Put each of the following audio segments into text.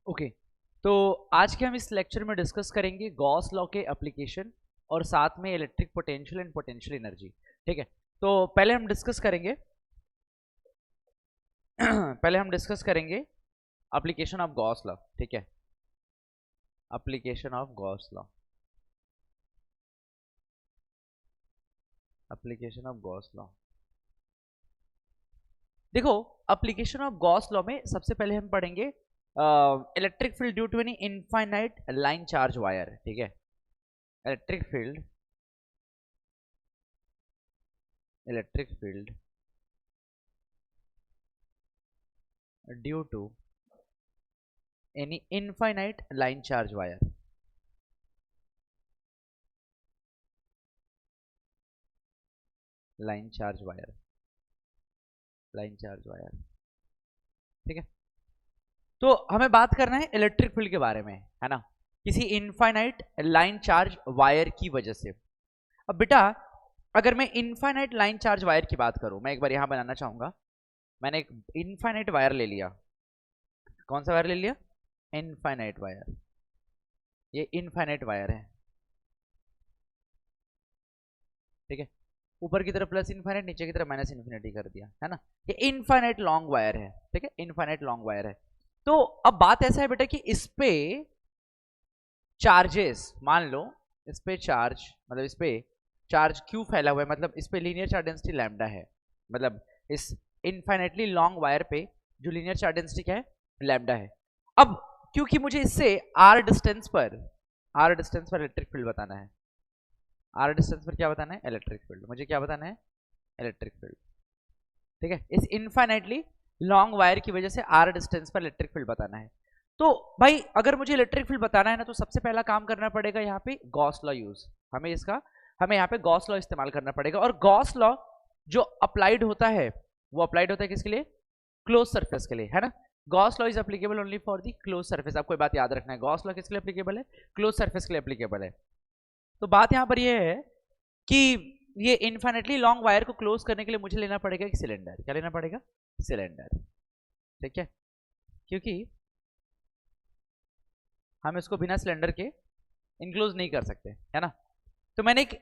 Okay तो आज के हम इस लेक्चर में डिस्कस करेंगे गॉस लॉ के एप्लीकेशन और साथ में electric potential and potential energy. ठीक है, तो पहले हम डिस्कस करेंगे पहले हम डिस्कस करेंगे एप्लीकेशन ऑफ गॉस लॉ। ठीक है, application of Gauss law, application of Gauss law. देखो, एप्लीकेशन ऑफ गॉस लॉ में सबसे पहले हम पढ़ेंगे electric field due to any infinite line charge wire. ठीक है, electric field due to any infinite line charge wire. Line charge wire, line charge wire. ठीक है, तो हमें बात करना है इलेक्ट्रिक फील्ड के बारे में, है ना, किसी इनफाइनाइट लाइन चार्ज वायर की वजह से। अब बेटा, अगर मैं इनफाइनाइट लाइन चार्ज वायर की बात करूं, मैं एक बार यहां बनाना चाहूंगा। मैंने एक इनफाइनाइट वायर ले लिया। कौन सा वायर ले लिया? Infinite wire. ये इनफाइनाइट वायर है। ठीक है, ऊपर की तरफ प्लस इनफाइनाइट, नीचे की तरफ माइनस इन्फिनिटी कर दिया, है ना। ये इनफाइनाइट लॉन्ग वायर है। ठीक है, इनफाइनाइट लॉन्ग वायर है। तो अब बात ऐसा है बेटा कि इस पे चार्जेस, मान लो इस पे चार्ज, मतलब इस पे चार्ज क्यू फैला हुआ है, मतलब इस पे लीनियर चार्ज डेंसिटी लैम्डा है। मतलब इस इनफाइनाइटली लॉन्ग वायर पे जो लीनियर चार्ज डेंसिटी क्या है? लैम्डा है। अब क्योंकि मुझे इससे आर डिस्टेंस पर इलेक्ट्रिक फील्ड बताना है। आर डिस्टेंस पर क्या बताना है? Electric field. मुझे क्या बताना है? Electric field. ठीक है, इस इनफाइनाइटली लॉन्ग वायर की वजह से आर डिस्टेंस पर इलेक्ट्रिक फील्ड बताना है। तो भाई, अगर मुझे इलेक्ट्रिक फील्ड बताना है ना, तो सबसे पहला काम करना पड़ेगा यहाँ पे गॉस लॉ यूज। हमें यहाँ पे गॉस लॉ इस्तेमाल करना पड़ेगा। और गॉस लॉ जो अप्लाइड होता है, वो अप्लाइड होता है किसके लिए? क्लोज सरफेस के लिए, है ना। Gauss law is applicable only for the close surface. आपको बात याद रखना है, गॉस लॉ किसके लिए एप्लीकेबल है? क्लोज सरफेस के लिए एप्लीकेबल है। तो बात यहाँ पर यह है कि ये इनफाइनेटली लॉन्ग वायर को क्लोज करने के लिए मुझे लेना पड़ेगा एक सिलेंडर। क्या लेना पड़ेगा? सिलेंडर। ठीक है, क्योंकि हम इसको बिना सिलेंडर के इनक्लोज नहीं कर सकते, है ना। तो मैंने एक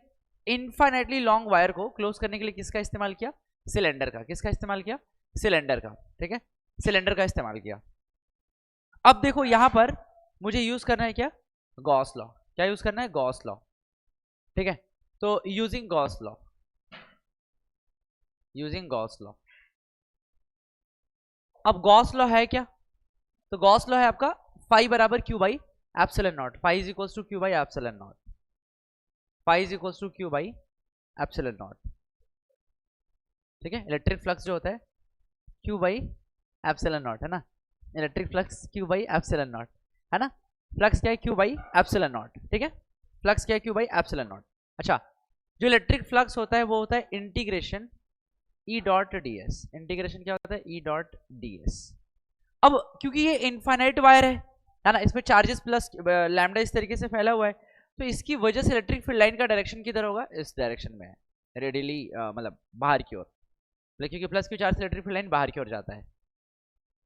इनफाइनेटली लॉन्ग वायर को क्लोज करने के लिए किसका इस्तेमाल किया? सिलेंडर का। किसका इस्तेमाल किया? सिलेंडर का। ठीक है, सिलेंडर का इस्तेमाल किया। अब देखो, यहां पर मुझे यूज करना है क्या? Gauss law. क्या यूज करना है? Gauss law. ठीक है, तो यूजिंग गॉस लॉ, अब गॉस लॉ है क्या? तो गॉस लॉ है आपका फाई बराबर Q by epsilon naught. Phi is equals to q by epsilon naught. Phi is equals to q by epsilon naught. ठीक है, इलेक्ट्रिक फ्लक्स जो होता है क्यू बाई एप्सिलॉन नॉट, है ना। Electric flux Q by epsilon naught, है ना। Flux क्या है? Q by epsilon naught. ठीक है, फ्लक्स क्या है? Q by epsilon not. अच्छा, जो इलेक्ट्रिक फ्लक्स होता है वो होता है integration E dot D S. Integration क्या होता है? ई डॉट डी एस। अब क्योंकि ये इनफाइनाइट वायर है ना, इसमें चार्जेस प्लस लैम्डा इस तरीके से फैला हुआ है, तो इसकी वजह से इलेक्ट्रिक फील्ड लाइन का डायरेक्शन किधर होगा? इस डायरेक्शन में है, रेडियली मतलब बाहर की ओर। क्योंकि प्लस क्यू चार्ज से इलेक्ट्रिक फील्ड लाइन बाहर की ओर जाता है।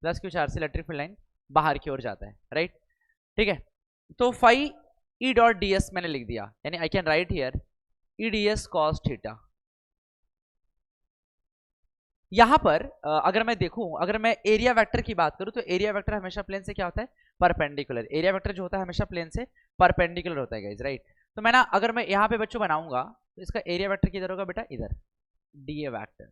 प्लस क्यू चार्ज से इलेक्ट्रिक फील्ड लाइन बाहर की ओर जाता है, राइट। ठीक है, तो phi E dot D s मैंने लिख दिया, यानी I can write here E d s cos theta. यहां पर अगर मैं देखूं, अगर मैं एरिया वेक्टर की बात करूं, तो एरिया वेक्टर हमेशा प्लेन से क्या होता है? परपेंडिकुलर। एरिया वेक्टर जो होता है हमेशा प्लेन से परपेंडिकुलर होता है गाइस, राइट। तो मैं ना, अगर मैं यहां पे बच्चों बनाऊंगा, तो इसका एरिया वेक्टर किधर होगा बेटा? इधर, डी ए वेक्टर।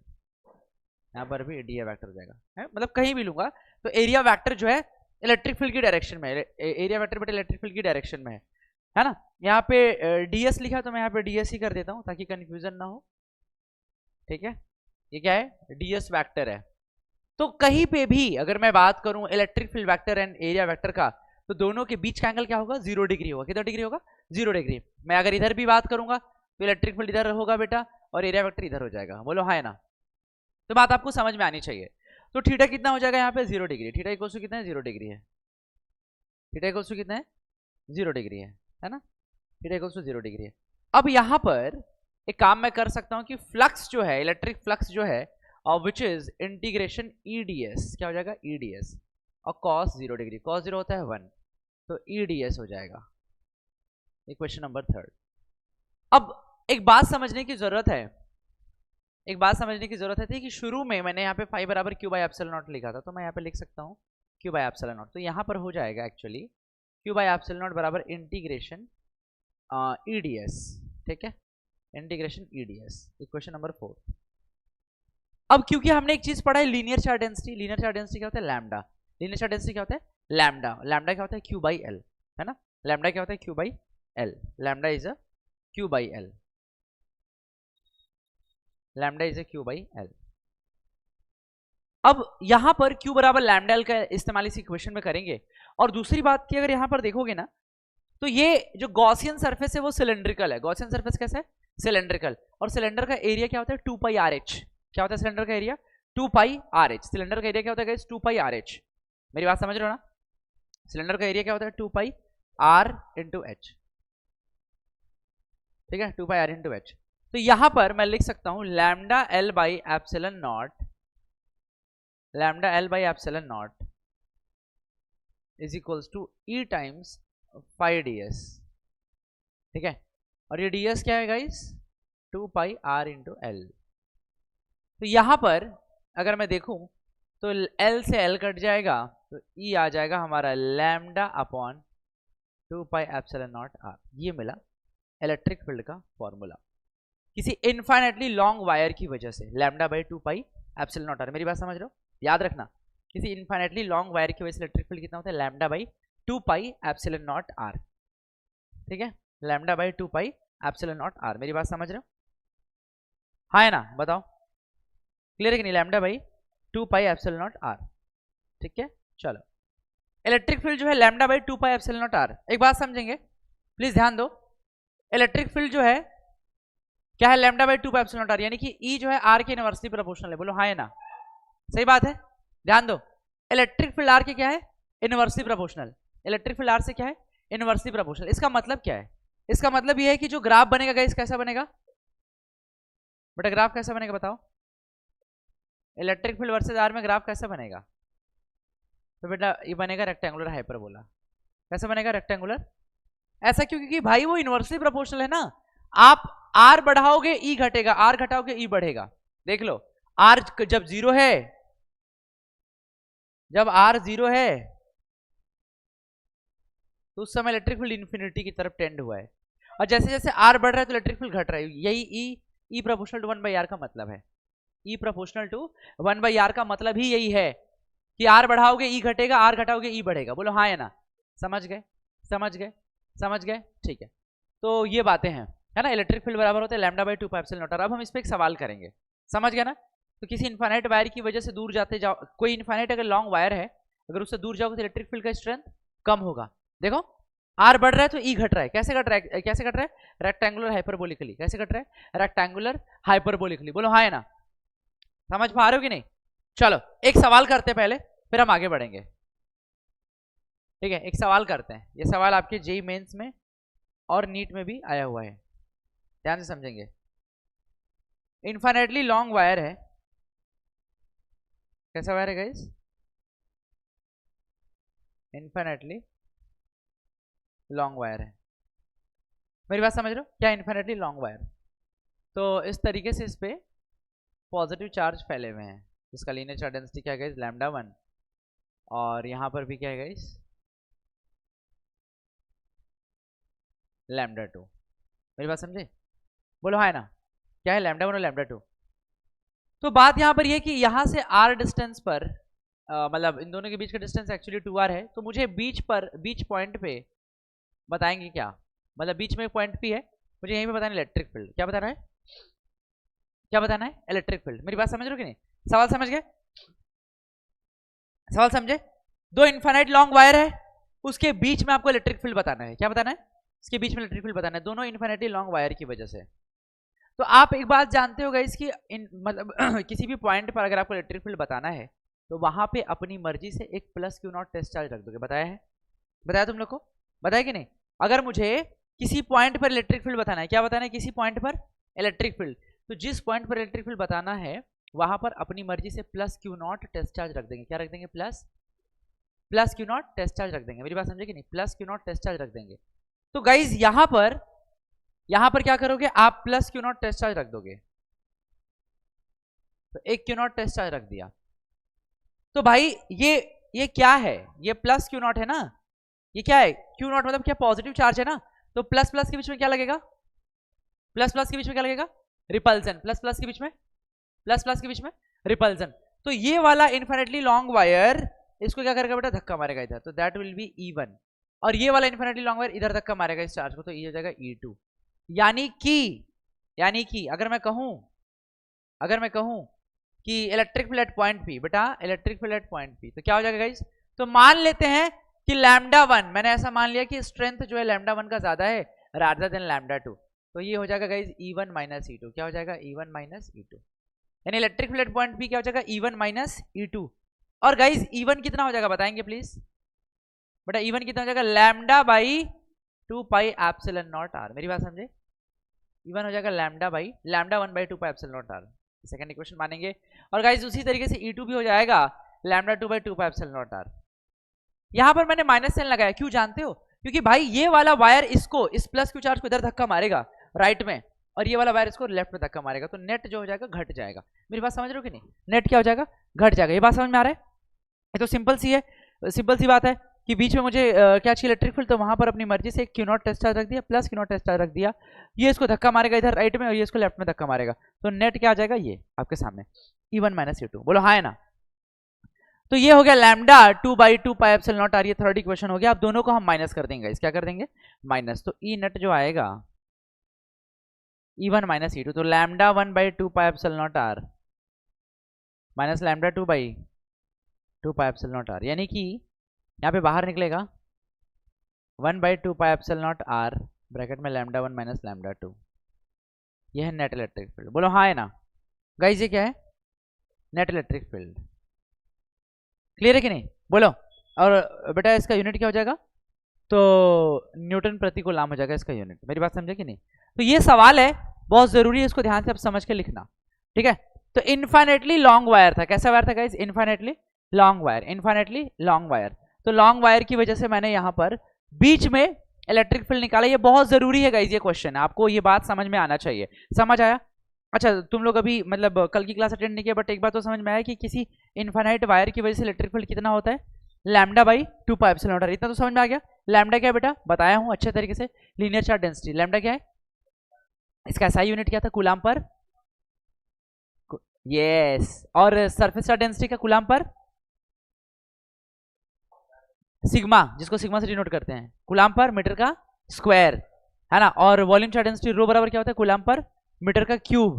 यहां पर भी डी ए वेक्टर हो जाएगा, है? मतलब कहीं भी लूंगा तो एरिया वेक्टर जो है इलेक्ट्रिक फील्ड की डायरेक्शन में है। एरिया वेक्टर बेटा इलेक्ट्रिक फील्ड की डायरेक्शन में है ना। यहाँ पे डीएस लिखा, तो मैं यहाँ पे डीएस ही कर देता हूँ ताकि कंफ्यूजन ना हो। ठीक है, ये क्या है? डीएस वेक्टर है। तो कहीं पे भी अगर मैं बात करूं electric field vector and area vector का, तो दोनों के बीच का एंगल क्या होगा? 0 डिग्री होगा। कितना डिग्री होगा? 0 डिग्री। मैं अगर इधर भी बात करूंगा तो इलेक्ट्रिक फील्ड इधर होगा बेटा, और एरिया वेक्टर इधर हो जाएगा। बोलो हाँ है ना। तो बात आपको समझ में आनी चाहिए। तो थीटा कितना हो जाएगा यहाँ पे? 0 डिग्री। थीटा इक्वल्स टू कितना है? 0 डिग्री है। थीटा इक्वल्स टू कितना है? 0 डिग्री है ना। थीटा इक्वल्स टू 0 डिग्री है। अब यहाँ पर एक काम मैं कर सकता हूँ कि फ्लक्स जो है, इलेक्ट्रिक फ्लक्स जो है, विच इज इंटीग्रेशन ईडीएस। क्या हो जाएगा? ईडीएस। और cos 0 डिग्री, cos 0 होता है 1, तो EDS हो जाएगा। Equation number 3। अब एक बात समझने की जरूरत है, एक बात समझने की जरूरत है कि शुरू में मैंने यहाँ पे फाई बराबर क्यू बाई एप्सिलॉन नॉट लिखा था, तो मैं यहाँ पे लिख सकता हूँ क्यू बाई एप्सिलॉन नॉट, तो यहाँ पर हो जाएगा actually Q by epsilon not बराबर इंटीग्रेशन EDS, ठीक है, इंटीग्रेशन EDS। Equation number 4। अब क्योंकि हमने एक चीज पढ़ा है linear charge density, linear charge density क्या होता है लैम्डा, लीनियर चार्ज डेंसिटी क्या होता है लैम्डा, लैम्डा क्या होता है क्यू बाई एल, है ना, लैम्डा क्या होता है Q by L, lambda is a Q by L, lambda is a Q by L. अब यहां पर क्यू बराबर लैम्डा एल का इस्तेमाल इस इक्वेशन में करेंगे। और दूसरी बात की अगर यहां पर देखोगे ना, तो ये जो गॉसियन सरफेस है वो सिलेंड्रिकल है, गॉसियन सरफेस कैसा है सिलेंड्रिकल, और सिलेंडर का एरिया क्या होता है 2 पाई RH, क्या होता है सिलेंडर का एरिया 2 पाई RH, सिलेंडर का एरिया क्या होता है गाइस 2 पाई RH, मेरी बात समझ रहे हो ना, सिलेंडर का एरिया क्या होता है 2 पाई R इंटू H, ठीक है 2 पाई R इंटू H। तो यहां पर मैं लिख सकता हूं lambda l by epsilon naught, lambda l by epsilon naught is equals to E times phi ds, ठीक है, और ये ds क्या है guys 2 pi R into l. तो यहां पर अगर मैं देखूं तो L से L कट जाएगा, तो E आ जाएगा हमारा lambda upon 2 pi epsilon not R, ये मिला इलेक्ट्रिक फील्ड का फॉर्मूला किसी इनफाइनेटली लॉन्ग वायर की वजह से, lambda by 2 pi epsilon not R, मेरी बात समझ रहे हो, याद रखना किसी इनफाइनेटली लॉन्ग वायर की वजह से इलेक्ट्रिक फील्ड कितना होता है lambda by 2 pi epsilon not R, ठीक है, lambda by 2 pi epsilon not R, मेरी बात समझ रहे हो, हाँ है ना, बताओ क्लियर है कि नहीं, lambda by 2 pi epsilon not R, ठीक है। चलो इलेक्ट्रिक फील्ड जो है lambda by 2 pi epsilon not R, एक बात समझेंगे प्लीज ध्यान दो, इलेक्ट्रिक फील्ड जो है क्या है lambda by 2 pi epsilon not R, यानी कि E जो है R के इनवर्सली प्रोपोर्शनल है, बोलो हाँ है ना, सही बात है, ध्यान दो इलेक्ट्रिक फील्ड R के क्या है inversely proportional, electric field R से क्या है इनवर्सली प्रोपोर्शनल। इसका मतलब क्या है, इसका मतलब यह है कि जो ग्राफ बनेगा गाइस कैसा बनेगा बेटा, ग्राफ कैसा बनेगा बताओ, इलेक्ट्रिक फील्ड वर्सेस R में ग्राफ कैसा बनेगा, तो बेटा ये बनेगा रेक्टेंगुलर हाइपरबोला, कैसा बनेगा रेक्टेंगुलर, ऐसा क्यों क्योंकि भाई वो इनवर्सली प्रोपोर्शनल है ना, आप R बढ़ाओगे E घटेगा, R घटाओगे E बढ़ेगा, देख लो R जब 0 है, जब R 0 है तो उस समय इलेक्ट्रिक फील्ड इंफिनिटी की तरफ टेंड हुआ है, और जैसे जैसे R बढ़ रहा है तो इलेक्ट्रिक फील्ड घट रहा है, यही E proportional to 1 by R का मतलब है, E proportional to 1 by R का मतलब ही यही है कि R बढ़ाओगे E घटेगा, R घटाओगे E बढ़ेगा, बोलो हाँ है ना, समझ गए समझ गए समझ गए, ठीक है। तो ये बातें हैं, है ना, इलेक्ट्रिक फील्ड बराबर होता है lambda by 2 pi epsilon not R। अब हम इस पे एक सवाल करेंगे, समझ गए ना, तो किसी इनफाइनाइट वायर की वजह से दूर जाते जाओ, कोई इनफाइनाइट अगर लॉन्ग वायर है, अगर उससे दूर जाओगे तो इलेक्ट्रिक फील्ड का स्ट्रेंथ कम होगा, देखो R बढ़ रहा है तो E घट रहा है, कैसे घट रहा है, कैसे घट रहा है रेक्टेंगुलर हाइपरबोलिकली, कैसे घट रहा है रेक्टेंगुलर हाइपरबोलिकली, बोलो हाँ है ना, समझ पा रहे हो कि नहीं। चलो एक सवाल करते हैं पहले, फिर हम आगे बढ़ेंगे, ठीक है, एक सवाल करते हैं, ये सवाल आपके जेईई मेंस में और नीट में भी आया हुआ है, ध्यान से समझेंगे। इनफाइनेटली लॉन्ग वायर है, कैसा वायर है गाइस, इनफाइनेटली लॉन्ग वायर है, मेरी बात समझ रहे हो क्या, इनफाइनेटली लॉन्ग वायर, तो इस तरीके से इस पे पॉजिटिव चार्ज फैले हुए हैं, इसका लीनियर चार्ज डेंसिटी क्या है गाइस लैम्डा 1, और यहां पर भी क्या है गाइस लैम्डा 2, मेरी बात समझे, बोलो हाँ है ना, क्या है लैम्डा 1 और लैम्डा 2। तो बात यहां पर यह कि यहां से R डिस्टेंस पर मतलब इन दोनों के बीच का डिस्टेंस एक्चुअली 2R है, तो मुझे बीच पॉइंट पे बताएंगे क्या, मतलब बीच में पॉइंट P है, मुझे यहीं पे बताना इलेक्ट्रिक फील्ड, क्या बताना है, क्या बताना है इलेक्ट्रिक फील्ड, मेरी बात समझ रहे हो कि नहीं, सवाल समझ गए, सवाल समझे, दो इनफाइनाइट लॉन्ग वायर है, उसके बीच में आपको इलेक्ट्रिक फील्ड बताना है, क्या बताना है, इसके बीच में इलेक्ट्रिक फील्ड बताना है, दोनों इनफाइनाइटली लॉन्ग वायर की वजह से। तो आप एक बात जानते हो गाइस कि मतलब किसी भी पॉइंट पर अगर आपको इलेक्ट्रिक फील्ड बताना है तो वहां पे अपनी मर्जी से एक plus q naught test charge रख दोगे, बताया है, बताया तुम लोग को, बताया कि नहीं, अगर मुझे किसी पॉइंट पर इलेक्ट्रिक फील्ड बताना है, क्या बताना है किसी पॉइंट पर इलेक्ट्रिक फील्ड, तो जिस पॉइंट पर इलेक्ट्रिक फील्ड बताना है वहां पर अपनी मर्जी से plus q naught test charge रख देंगे, क्या रख देंगे plus plus q naught test charge रख देंगे। मेरी बात समझे कि नहीं, plus q naught test charge रख देंगे। तो गाइज यहां पर क्या करोगे आप, plus q naught test charge रख दोगे। तो एक क्यू नॉट टेस्ट चार्ज रख दिया। तो भाई ये क्या है, ये प्लस क्यू नॉट है ना, ये क्या है, क्यू नॉट मतलब क्या, पॉजिटिव चार्ज है ना। तो प्लस प्लस के बीच में क्या लगेगा, प्लस प्लस के बीच में क्या लगेगा, रिपल्सन। प्लस प्लस के बीच में, प्लस प्लस के बीच में रिपल्सन। तो ये वाला इन्फिनिटली लॉन्ग वायर इसको क्या करेगा बेटा, धक्का मारेगा इधर, तो दैट विल बी E1। और ये वाला इन्फिनिटली लॉन्ग वायर इधर धक्का मारेगा इस चार्ज को, तो ये हो जाएगा E2। यानी कि अगर मैं कहूं कि electric field at point P, बेटा electric field at point P, तो क्या हो जाएगा गाइस, तो मान लेते हैं कि λ1, मैंने ऐसा मान लिया कि स्ट्रेंथ जो है λ1 का ज्यादा है रादर देन λ2, तो ये हो जाएगा गाइस E1 माइनस E2। क्या हो जाएगा, E1 माइनस E2। यानी electric field at point P क्या हो जाएगा, E1 माइनस E2। और गाइस E1 कितना हो जाएगा बताएंगे प्लीज, बेटा E1 कितना हो जाएगा, λ/2πε0r। मेरी बात समझे, E1 हो जाएगा λ1/2πε0r, सेकंड इक्वेशन मानेंगे। और गाइस उसी तरीके से E2 भी हो जाएगा λ2/2πε0r। यहां पर मैंने माइनस साइन लगाया, क्यों जानते हो, क्योंकि भाई ये वाला वायर इसको, इस प्लस क्यू चार्ज को इधर धक्का मारेगा राइट में, और ये वाला वायर इसको लेफ्ट में धक्का मारेगा, तो नेट जो हो जाएगा घट जाएगा। मेरी बात समझ रहे हो कि नहीं, नेट क्या हो जाएगा, घट जाएगा। ये बात समझ में आ रहा है, ये तो सिंपल सी बात है कि बीच में मुझे क्या चाहिए, इलेक्ट्रिक फील्ड, तो वहां पर अपनी मर्जी से एक क्यू नॉट टेस्ट चार्ज रख दिया, plus q naught test charge रख दिया, ये इसको धक्का मारेगा इधर राइट में और ये इसको लेफ्ट में धक्का मारेगा, तो नेट क्या आ जाएगा, ये आपके सामने E1 माइनस E2। बोलो हाँ है ना। तो ये हो गया λ2/2πε0r, ये थर्ड इक्वेशन हो गया। अब दोनों को हम माइनस कर देंगे, क्या कर देंगे, माइनस, तो E नेट जो आएगा E1 माइनस E2, तो λ1/2πε0r माइनस λ2/2πε0r, यानी कि यहाँ पे बाहर निकलेगा 1/2πε0r ब्रैकेट में λ1 माइनस λ2। यह है नेट इलेक्ट्रिक फील्ड। बोलो हाँ है ना गाइस, ये क्या है, नेट इलेक्ट्रिक फील्ड। क्लियर है कि नहीं, बोलो। और बेटा इसका यूनिट क्या हो जाएगा, तो न्यूटन प्रति कूलम हो जाएगा इसका यूनिट। मेरी बात समझे कि नहीं। तो ये सवाल है, बहुत जरूरी है, इसको ध्यान से आप समझ के लिखना, ठीक है। तो इन्फाइनेटली लॉन्ग वायर था, कैसा वायर था guys, infinitely long wire, infinitely long wire. तो लॉन्ग वायर की वजह से मैंने यहाँ पर बीच में इलेक्ट्रिक फील्ड निकाला। ये बहुत जरूरी है गाइस, ये क्वेश्चन है, आपको ये बात समझ में आना चाहिए। समझ आया, अच्छा तुम लोग अभी मतलब कल की क्लास अटेंड नहीं किया, बट एक बात तो समझ में आया कि किसी इनफाइनाइट वायर की वजह से इलेक्ट्रिक फील्ड कितना होता है, λ/2πε0r। इतना तो समझ में आ गया। लैम्डा क्या है बेटा, बताया हूं अच्छे तरीके से, लीनियर चार्ज डेंसिटी। लैम्डा क्या है, इसका SI यूनिट क्या था, कूलम पर, यस। और सरफेस चार्ज डेंसिटी का कूलम पर सिग्मा, जिसको सिग्मा से डिनोट करते हैं, कूलम पर मीटर का स्क्वायर, है ना। और वॉल्यूम चार्ज डेंसिटी रो बराबर क्या होता है, कूलम पर मीटर का क्यूब।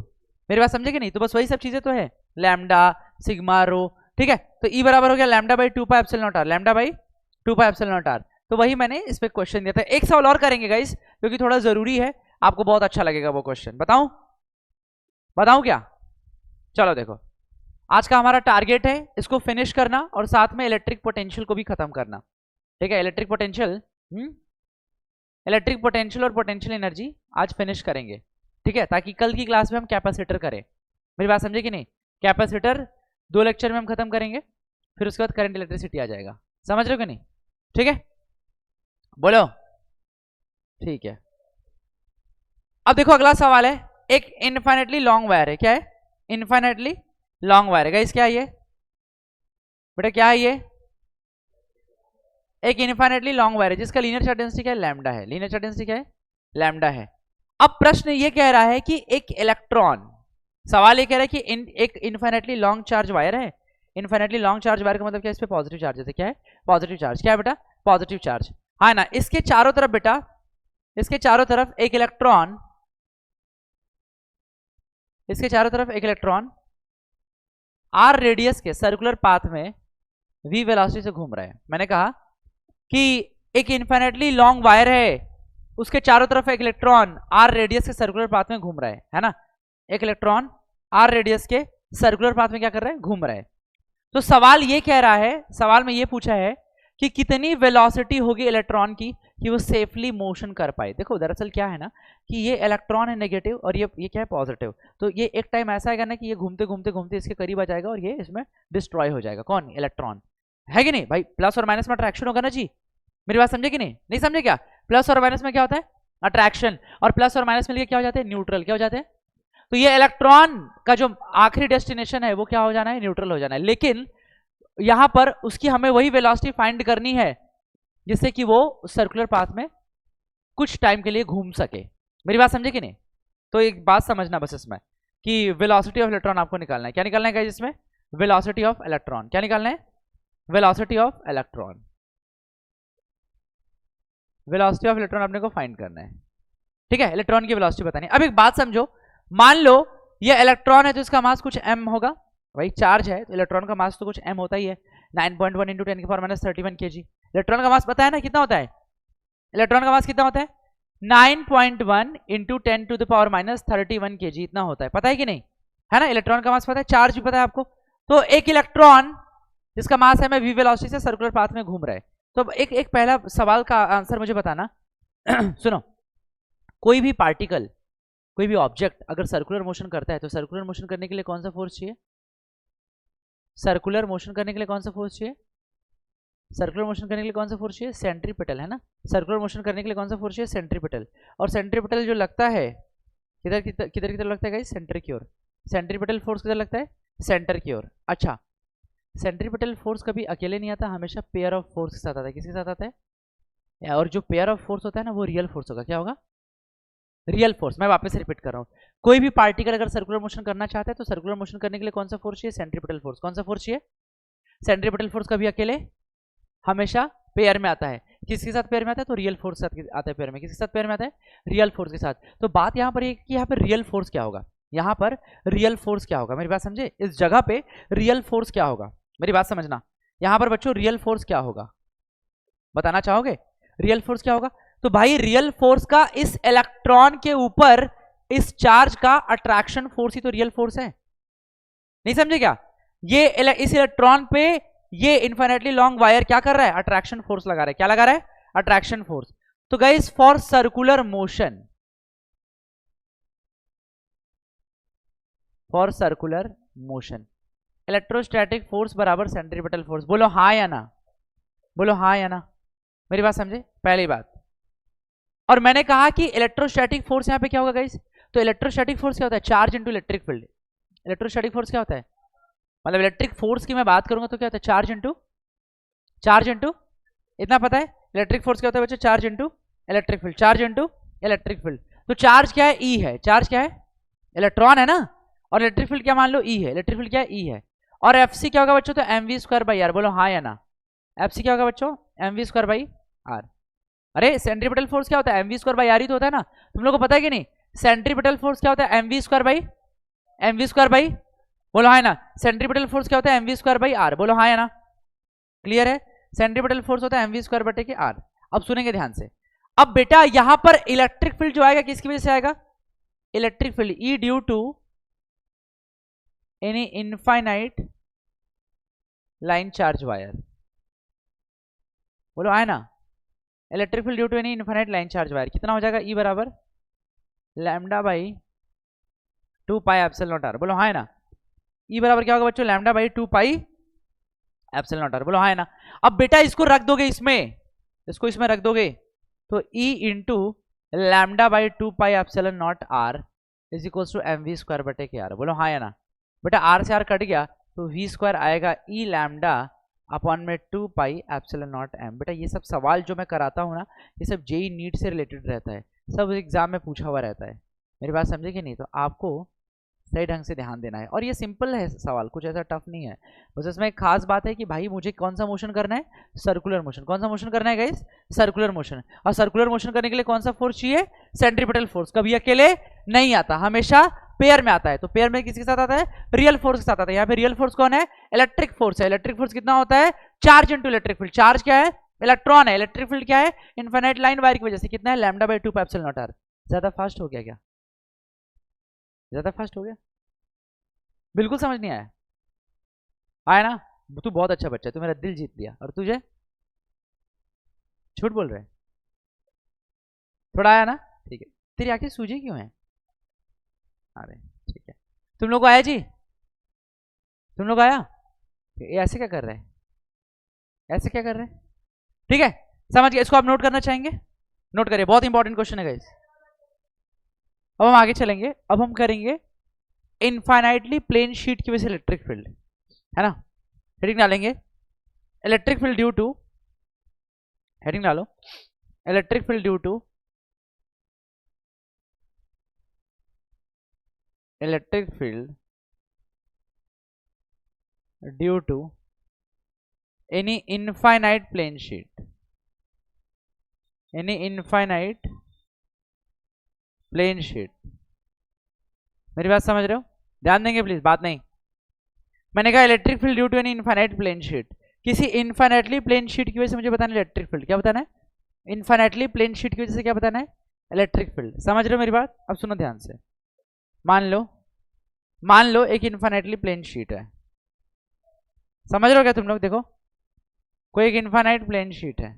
मेरी बात समझे कि नहीं। तो बस वही सब चीजें तो है, लैम्डा सिग्मा रो, ठीक है। तो E बराबर हो गया λ/2πε0r, λ/2πε0r। तो वही मैंने इस पे क्वेश्चन दिया था। एक सवाल और करेंगे गाइस, क्योंकि थोड़ा जरूरी है, आपको बहुत अच्छा लगेगा वो क्वेश्चन। बताऊं क्या, चलो देखो, आज का हमारा टारगेट है इसको फिनिश करना और साथ में इलेक्ट्रिक पोटेंशियल को भी खत्म करना, ठीक है। इलेक्ट्रिक पोटेंशियल और पोटेंशियल एनर्जी आज फिनिश करेंगे, ठीक है, ताकि कल की क्लास में हम कैपेसिटर करें। मेरी बात समझे कि नहीं, कैपेसिटर 2 लेक्चर में हम खत्म करेंगे, फिर उसके बाद करंट इलेक्ट्रिसिटी आ जाएगा। समझ रहे हो कि नहीं, ठीक है, बोलो ठीक है। अब देखो अगला सवाल है, एक इनफाइनेटली लॉन्ग वायर है, क्या है, इनफाइनेटली लॉन्ग वायर है गाइस। क्या है ये बेटा, क्या है ये, एक इनफाइनेटली लॉन्ग वायर है जिसका लीनियर चार्ज डेंसिटी क्या है, लैम्डा है। लीनियर चार्ज डेंसिटी क्या है, लैम्डा है। अब प्रश्न ये कह रहा है कि एक इलेक्ट्रॉन, सवाल ये कह रहा है कि एक इनफाइनेटली लॉन्ग चार्ज वायर है। इनफाइनेटली लॉन्ग चार्ज वायर का मतलब क्या है, इस पे पॉजिटिव चार्ज है, क्या है, पॉजिटिव चार्ज। क्या है बेटा, पॉजिटिव चार्ज, हाँ ना। इसके चारों तरफ बेटा, इसके चारों तरफ एक इलेक्ट्रॉन, इसके चारों तरफ एक इलेक्ट्रॉन r रेडियस के सर्कुलर पाथ में v वेलोसिटी से घूम रहा है। मैंने कहा कि एक इनफाइनेटली लॉन्ग वायर है, उसके चारों तरफ एक इलेक्ट्रॉन r रेडियस के सर्कुलर पाथ में घूम रहा है ना। एक इलेक्ट्रॉन r रेडियस के सर्कुलर पाथ में क्या कर रहा है, घूम रहा है। तो सवाल ये कह रहा है, सवाल में ये पूछा है कि कितनी वेलोसिटी होगी इलेक्ट्रॉन की कि वो सेफली मोशन कर पाए। देखो दरअसल क्या है ना कि ये इलेक्ट्रॉन है नेगेटिव और ये क्या है, पॉजिटिव। तो ये एक टाइम ऐसा आएगा ना कि ये घूमते घूमते घूमते इसके करीब आ जाएगा और ये इसमें डिस्ट्रॉय हो जाएगा। कौन, इलेक्ट्रॉन। है कि नहीं भाई? प्लस और माइनस में अट्रैक्शन होगा ना जी, मेरी बात समझे कि नहीं? नहीं समझे क्या? प्लस और माइनस में क्या होता है? अट्रैक्शन। और प्लस और माइनस मिलकर क्या हो जाते हैं? न्यूट्रल। क्या हो जाते हैं? तो ये इलेक्ट्रॉन का जो आखिरी डेस्टिनेशन है वो क्या हो जाना है? न्यूट्रल हो जाना है। लेकिन यहां पर उसकी हमें वही वेलोसिटी फाइंड करनी है जिससे कि वो सर्कुलर पाथ में कुछ टाइम के लिए घूम सके। मेरी बात समझे कि नहीं? तो एक बात समझना बस इसमें कि वेलोसिटी ऑफ इलेक्ट्रॉन आपको निकालना है। क्या निकालना है गाइस इसमें? Velocity of electron. क्या निकालना है? Velocity of electron. Velocity of electron अपने को फाइंड करना है, ठीक है? इलेक्ट्रॉन की वेलोसिटी बतानी है। अब एक बात समझो, मान लो ये इलेक्ट्रॉन है तो इसका मास कुछ m होगा, वही चार्ज है तो इलेक्ट्रॉन का मास तो कुछ m होता ही है, 9.1 इंटू 10 की पावर माइनस 31 kg। इलेक्ट्रॉन का मास पता है ना कितना होता है? इलेक्ट्रॉन का मास कितना होता है? 9.1 into 10 to the power minus 31 kg इतना होता है, पता है कि नहीं? है ना? इलेक्ट्रॉन का मास पता है, चार्ज भी पता है आपको। तो एक इलेक्ट्रॉन जिसका मास है v वेलोसिटी से सर्कुलर पाथ में घूम रहा है। तो एक पहला सवाल का आंसर मुझे बताना सुनो, कोई भी पार्टिकल, कोई भी ऑब्जेक्ट अगर सर्कुलर मोशन करता है तो सर्कुलर मोशन करने के लिए कौन सा फोर्स चाहिए? सर्कुलर मोशन करने के लिए कौन सा फोर्स चाहिए? सर्कुलर मोशन करने के लिए कौन सा फोर्स चाहिए? सेंट्रीपिटल, है ना? सर्कुलर मोशन करने के लिए कौन सा फोर्स चाहिए? सेंट्रीपिटल। और सेंट्रीपिटल जो लगता है किधर किधर किधर किधर लगता है गाइस? सेंटर की ओर। सेंट्रीपिटल फोर्स किधर लगता है? सेंटर की ओर। अच्छा, सेंट्रीपिटल फोर्स कभी अकेले नहीं आता, हमेशा पेयर ऑफ फोर्स के साथ आता है। किसके साथ आता है? और जो पेयर ऑफ फोर्स होता है ना वो रियल फोर्स होगा। क्या होगा? Real force. मैं वापस रिपीट कर रहा हूँ, कोई भी पार्टिकल अगर सर्कुलर मोशन करना चाहता है तो सर्कुलर मोशन करने के लिए कौन सा फोर्स चाहिए? Centripetal force. कौन सा फोर्स चाहिए? सेंट्रीपिटल फोर्स कभी अकेले, हमेशा पेयर में आता है। किसके साथ पेयर में आता है? तो रियल फोर्स के साथ आता है पेयर में। किसके साथ पेयर में आता है? रियल फोर्स के साथ। तो बात यहाँ पर कि यहाँ पर रियल फोर्स क्या होगा? यहाँ पर रियल फोर्स क्या होगा? मेरी बात समझे? इस जगह पे रियल फोर्स क्या होगा? मेरी बात समझना, यहाँ पर बच्चों रियल फोर्स क्या होगा बताना चाहोगे? रियल फोर्स क्या होगा? तो भाई रियल फोर्स का इस इलेक्ट्रॉन के ऊपर इस चार्ज का अट्रैक्शन फोर्स ही तो रियल फोर्स है। नहीं समझे क्या? ये इस इलेक्ट्रॉन पे ये इन्फिनिटली लॉन्ग वायर क्या कर रहा है? अट्रैक्शन फोर्स लगा रहा है। क्या लगा रहा है? Attraction force. तो guys for circular motion, for circular motion electrostatic force बराबर सेंट्रीपिटल फोर्स। बोलो हाँ या ना? बोलो हाँ या ना? मेरी बात समझे? पहली बात। और मैंने कहा कि इलेक्ट्रोस्टैटिक फोर्स यहाँ पे क्या होगा गाइस? तो इलेक्ट्रोस्टैटिक फोर्स क्या होता है? Charge into electric field. Electrostatic force क्या होता है? मतलब इलेक्ट्रिक फोर्स की मैं बात करूंगा तो क्या होता है? चार्ज इनटू इतना पता है इलेक्ट्रिक फोर्स क्या होता है बच्चों? Charge into electric field. Charge into electric field. तो चार्ज क्या है? ई है। चार्ज क्या है? इलेक्ट्रॉन है ना? और इलेक्ट्रिक फील्ड क्या मान लो? ई है। इलेक्ट्रिक फील्ड क्या है? ई है। और एफ सी क्या होगा बच्चों? तो M we square by are. बोलो हाँ या ना? एफ सी क्या होगा बच्चों? M we square by R. अरे सेंट्रीपिटल फोर्स क्या होता है? M we square by R ही तो होता है ना? तुम लोग को पता है कि नहीं? सेंट्रीपिटल फोर्स क्या होता है? एम वी स्क्वायर बाई बोलो हाँ ना? सेंट्रीपिटल फोर्स क्या होता है? M we square by are. बोलो हाँ या ना? क्लियर है? सेंट्रीपिटल फोर्स होता है एम वी स्क्वायर बटे के आर। अब सुनेंगे ध्यान से। अब बेटा यहां पर इलेक्ट्रिक फील्ड जो आएगा किसकी वजह से आएगा? Electric field E due to any infinite line charge wire. बोलो आए ना? Electric field due to any infinite line charge wire कितना हो जाएगा? ई बराबर lambda by 2 pi epsilon naught r. बोलो हाँ है ना? ई बराबर क्या होगा बच्चों? Lambda by 2 pi epsilon naught r. बोलो हाँ है ना? अब बेटा इसको रख दोगे इसमें, इसको इसमें रख दोगे तो E into lambda by 2 pi epsilon naught r is equal to m we square बटे के आर। बोलो हाँ है ना? बेटा आर से आर कट गया तो वी स्क्वायर आएगा ई लैम्डा अपॉन में 2 पाई एप्सिलॉन नॉट एम। बेटा ये सब सवाल जो मैं कराता हूँ ना ये सब जेई नीट से रिलेटेड रहता है, सब एग्जाम में पूछा हुआ रहता है। मेरी बात समझे कि नहीं? तो आपको सही ढंग से ध्यान देना है। और ये सिंपल है सवाल, कुछ ऐसा टफ नहीं है। बस इसमें एक खास बात है कि भाई मुझे कौन सा मोशन करना है? Circular motion. कौन सा मोशन करना है गाइस? Circular motion. और सर्कुलर मोशन करने के लिए कौन सा फोर्स चाहिए? Centripetal force. कभी अकेले नहीं आता, हमेशा पेयर में आता है। तो पेयर में किसके साथ आता है? रियल फोर्स के साथ आता है। यहाँ पे रियल फोर्स कौन है? इलेक्ट्रिक फोर्स है। इलेक्ट्रिक फोर्स कितना होता है? Charge into electric field. Charge क्या है? इलेक्ट्रॉन है। इलेक्ट्रिक फील्ड क्या है? इनफिनिट लाइन वायर की वजह से कितना है? Lambda by 2 pi epsilon naught r. ज्यादा फास्ट हो गया क्या? ज्यादा फास्ट हो गया? बिल्कुल समझ नहीं आया? आया ना? तू बहुत अच्छा बच्चा है, तू मेरा दिल जीत लिया। और तुझे? झूठ बोल रहे हैं? थोड़ा आया ना? ठीक है। तेरी आंखें सूजी क्यों है? अरे ठीक है। तुम लोग को आया जी? तुम लोग आया? ये ऐसे क्या कर रहे हैं? ऐसे क्या कर रहे हैं? ठीक है, समझ गए? इसको आप नोट करना चाहेंगे? नोट करिए, बहुत इंपॉर्टेंट क्वेश्चन है गाइस। अब हम आगे चलेंगे, अब हम करेंगे इनफाइनाइटली प्लेन शीट की वजह से इलेक्ट्रिक फील्ड, है ना। हेडिंग डालेंगे electric field due to, heading डालो electric field due to electric field due to any infinite plane sheet, any infinite plane sheet. मेरी बात समझ रहे हो? ध्यान देंगे प्लीज, बात नहीं। मैंने कहा electric field due to any infinite plane sheet, किसी इनफाइनाइटली प्लेन शीट की वजह से मुझे बताना इलेक्ट्रिक फील्ड। क्या बताना है? इनफाइनाइटली प्लेन शीट की वजह से क्या बताना है? Electric field. समझ रहे हो मेरी बात? अब सुनो ध्यान से। मान लो एक इनफाइनाइटली प्लेन शीट है, समझ रहे हो क्या तुम लोग? देखो कोई एक इनफाइनाइट प्लेन शीट है।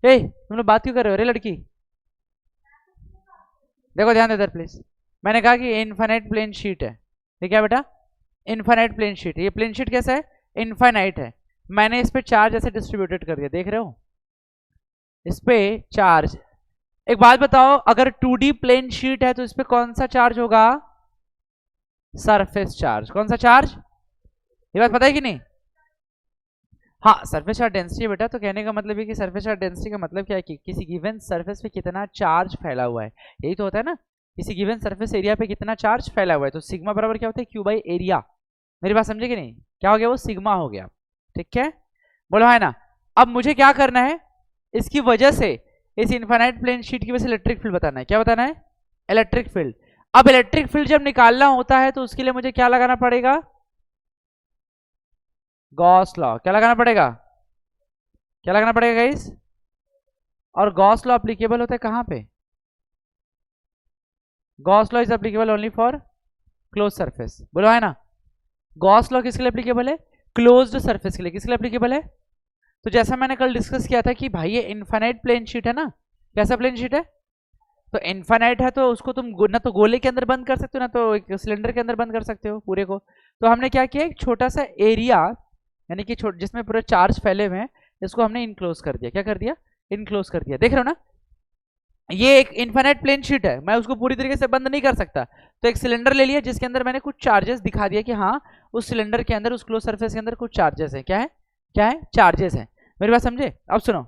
ए तुम लोग बात क्यों कर रहे हो रे लड़की? देखो ध्यान दे इधर प्लीज। मैंने कहा कि इनफाइनाइट प्लेन शीट है, ठीक है बेटा? इनफाइनाइट प्लेन शीट, ये प्लेन शीट कैसा है? इनफाइनाइट है। मैंने इस पे चार्ज ऐसे डिस्ट्रीब्यूटेड कर दिया, देख रहे हो? इस पे चार्ज। एक बात बताओ, अगर 2D प्लेन शीट है तो इस पे कौन सा चार्ज होगा? Surface charge. कौन सा चार्ज? ये बात पता है कि नहीं? हाँ, सरफेस चार्ज डेंसिटी बेटा। तो कहने का मतलब है कि सरफेस चार्ज डेंसिटी का मतलब क्या है कि किसी गिवन सरफेस पे कितना चार्ज फैला हुआ है, यही तो होता है ना। किसी गिवन सरफेस एरिया पे कितना चार्ज फैला हुआ है, तो सिग्मा बराबर क्या होता है? Q by area. मेरी बात समझे कि नहीं? क्या हो गया? वो सिग्मा हो गया, ठीक है? बोलो है ना। अब मुझे क्या करना है? इसकी वजह से, इस इनफाइनाइट प्लेन शीट की वजह से इलेक्ट्रिक फील्ड बताना है। क्या बताना है? Electric field. अब इलेक्ट्रिक फील्ड जब निकालना होता है तो उसके लिए मुझे क्या लगाना पड़ेगा? Gauss law. क्या लगाना पड़ेगा? क्या लगाना पड़ेगा गाइस? और गॉस लॉ एप्लीकेबल होता है कहां पे? Gauss law is applicable only for close surface. बोलो है ना। गॉस लॉ किसके लिए एप्लीकेबल है? क्लोज्ड सरफेस के लिए। किसके लिए एप्लीकेबल है? तो जैसा मैंने कल डिस्कस किया था कि भाई ये इनफाइनाइट प्लेन शीट है ना। कैसा प्लेन शीट है? तो इनफाइनाइट है तो उसको तुम ना तो गोले के अंदर बंद कर सकते हो, ना तो एक सिलेंडर के अंदर बंद कर सकते हो पूरे को। तो हमने क्या किया, एक छोटा सा एरिया, यानी कि जिसमें पूरे चार्ज फैले हुए हैं, इसको हमने इनक्लोज कर दिया। क्या कर दिया? इनक्लोज कर दिया। देख रहे हो ना? ये एक इनफाइनाइट प्लेन शीट है, मैं उसको पूरी तरीके से बंद नहीं कर सकता। तो एक सिलेंडर ले लिया जिसके अंदर मैंने कुछ चार्जेस दिखा दिया कि हाँ उस सिलेंडर के अंदर, उस क्लोज सरफेस के अंदर कुछ चार्जेस है। क्या है? क्या है? चार्जेस है। मेरी बात समझे? अब सुनो।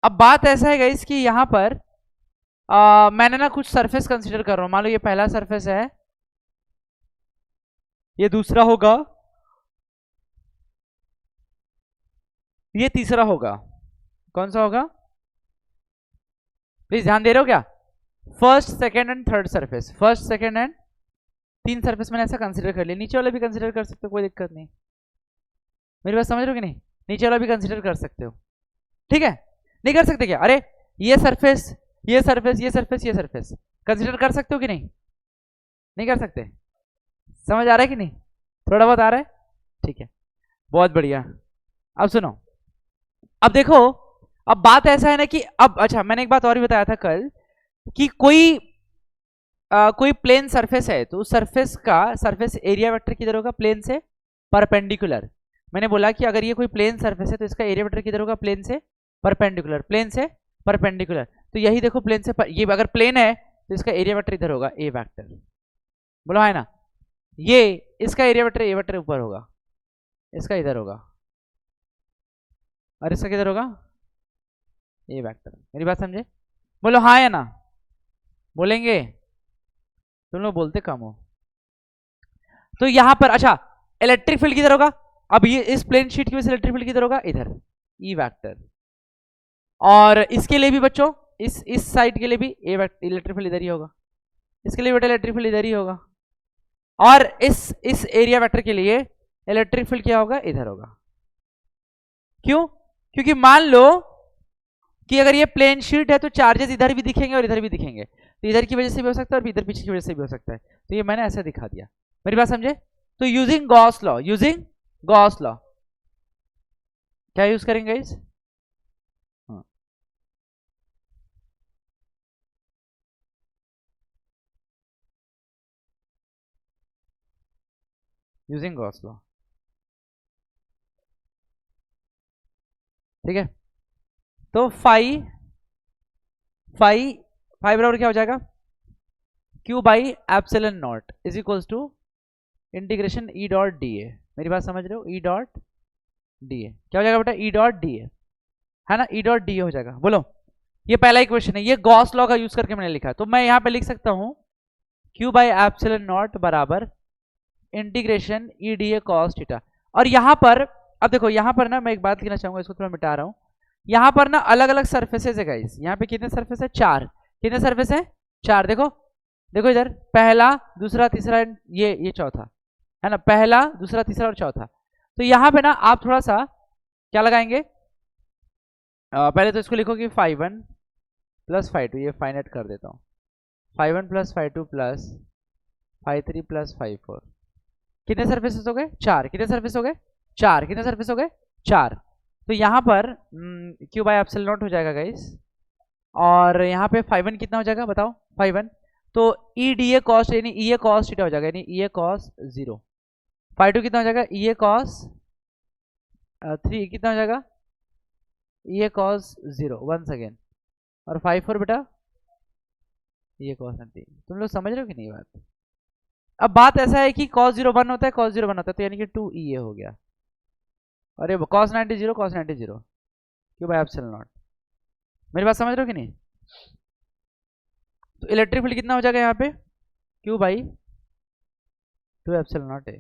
अब बात ऐसा है गाइस कि यहाँ पर मैंने ना कुछ सरफेस कंसीडर कर रहा हूँ। मान लो ये पहला सरफेस है, ये दूसरा होगा, ये तीसरा होगा। कौन सा होगा? प्लीज ध्यान दे रहे हो क्या? First, second and third surface. First, second and तीन सरफेस मैंने ऐसा कंसीडर कर लिया। नीचे वाला भी कंसीडर कर सकते हो, कोई दिक्कत नहीं। मेरी बात समझ रहे हो कि नहीं? नीचे वाला भी कंसीडर कर सकते हो, ठीक है? नहीं कर सकते क्या? अरे ये सरफेस, ये सरफेस, ये सरफेस, ये सरफेस कंसीडर कर सकते हो कि नहीं? नहीं कर सकते? समझ आ रहा है कि नहीं? थोड़ा बहुत आ रहा है? ठीक है, बहुत बढ़िया। अब सुनो, अब देखो, अब बात ऐसा है ना कि अब अच्छा, मैंने एक बात और भी बताया था कल कि कोई प्लेन सरफेस है तो उस सरफेस का सरफेस एरिया वेक्टर किधर होगा? प्लेन से परपेंडिकुलर। मैंने बोला कि अगर ये कोई प्लेन सरफेस है तो इसका एरिया वेक्टर किधर होगा? प्लेन से परपेंडिकुलर। प्लेन से परपेंडिकुलर, तो यही देखो प्लेन से ये अगर प्लेन है तो इसका एरिया वेक्टर इधर होगा, ए वेक्टर। बोलो है ना। ये इसका एरिया वेक्टर, ए वेक्टर ऊपर होगा, इसका इधर होगा, और इसका किधर होगा? ए वेक्टर। मेरी बात समझे? बोलो हाँ या ना। बोलेंगे? तुम लोग बोलते कम हो। तो यहां पर अच्छा, इलेक्ट्रिक फील्ड किधर होगा? अब ये इस प्लेन शीट की वजह से इलेक्ट्रिक फील्ड किधर होगा? इधर, ई वेक्टर। और इसके लिए भी बच्चों, इस साइड के लिए भी ए वेक्टर, इलेक्ट्रिक फील्ड इधर ही होगा। इसके लिए बेटा इलेक्ट्रिक फील्ड इधर ही होगा। और इस एरिया वेक्टर के लिए इलेक्ट्रिक फील्ड क्या होगा? इधर होगा। क्यों? क्योंकि मान लो कि अगर ये प्लेन शीट है तो चार्जेस इधर भी दिखेंगे और इधर भी दिखेंगे, तो इधर की वजह से भी हो सकता है और इधर पीछे की वजह से भी हो सकता है। तो ये मैंने ऐसे दिखा दिया। मेरी बात समझे? तो using Gauss law, using Gauss law क्या यूज करेंगे इस? Using Gauss law. ठीक है, तो फाई फाई फाई बराबर क्या हो जाएगा, q by epsilon naught is equals to integration E dot D A. मेरी बात समझ रहे हो, ई डॉट डी ए क्या हो जाएगा बेटा, ई डॉट डी ए, है ना, ई डॉट डी ए हो जाएगा। बोलो, ये पहला इक्वेशन है, ये गॉस लॉ का यूज करके मैंने लिखा है, तो मैं यहां पे लिख सकता हूं क्यू बाई एप्सिलॉन नॉट बराबर integration E D A cos theta. और यहां पर अब देखो, यहां पर ना मैं एक बात कहना चाहूंगा, इसको थोड़ा मिटा रहा हूं। यहां पर ना अलग अलग सर्फेसेस है गाइस, यहां पे कितने सर्फेस है, 4। कितने सर्फेस है, 4। देखो देखो इधर, पहला दूसरा तीसरा, ये चौथा, है ना, पहला दूसरा तीसरा और चौथा। तो यहां पे ना आप थोड़ा सा क्या लगाएंगे, पहले तो इसको लिखो कि five one plus five two, ये फाइनेट कर देता हूँ, five one plus five two plus five three plus five four. कितने सर्फेसेस हो गए, 4। कितने सर्फेस हो गए, 4। कितने सर्फेस हो गए, 4। तो यहाँ पर क्यू बाई एप्सिलॉन नॉट हो जाएगा गाइस, और यहाँ पे फाइव वन कितना हो जाएगा बताओ, फाइव वन, तो ई डी ए कॉस यानी ई ए कॉस थीटा हो जाएगा, यानी ई ए कॉस 0। फाइव टू कितना हो जाएगा, ई ए कॉस 3 कितना हो जाएगा, ई ए कॉस 0 वंस अगेन, और फाइव फोर बेटा ई ए कॉस 90। तुम लोग समझ रहे हो कि नहीं बात। अब बात ऐसा है कि cos 0 1 होता है, cos 0 1 होता है, तो यानी कि 2 e हो गया, और ये cos 90 0 cos 90 0 Q by epsilon not. मेरी बात समझ रहे हो कि नहीं। तो इलेक्ट्रिक फील्ड कितना हो जाएगा यहाँ पे, क्यू बाई 2 एप्सिलॉन नॉट है।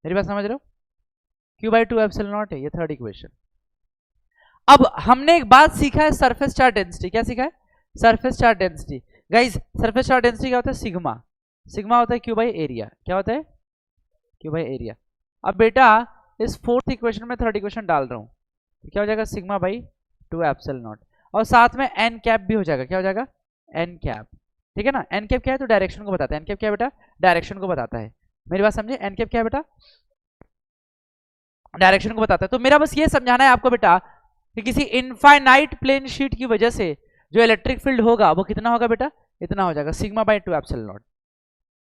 मेरी बात समझ रहे हो, क्यू बाई 2 एप्सिलॉन नॉट है, ये थर्ड इक्वेशन। अब हमने एक बात सीखा है, सरफेस चार्ज डेंसिटी। क्या सीखा है, surface charge density. Guys surface charge density क्या होता है, सिग्मा। सिग्मा होता है क्यू बाई एरिया। क्या होता है, क्यू बाई एरिया। अब बेटा इस फोर्थ इक्वेशन में थर्ड इक्वेशन डाल रहा हूं, तो क्या हो जाएगा, सिग्मा बाई 2 एप्सिलॉन नॉट, और साथ में एन कैप भी हो जाएगा। क्या हो जाएगा, एन कैप। ठीक है ना, एन कैप क्या है, तो डायरेक्शन को बताता है। एन कैप क्या है बेटा, डायरेक्शन को बताता है। मेरी बात समझे, एन कैप क्या है बेटा, डायरेक्शन को बताता है। तो मेरा बस ये समझाना है आपको बेटा कि किसी इनफाइनाइट प्लेन शीट की वजह से जो इलेक्ट्रिक फील्ड होगा वो कितना होगा बेटा, इतना हो जाएगा, सिग्मा बाई 2 एप्सिलॉन नॉट।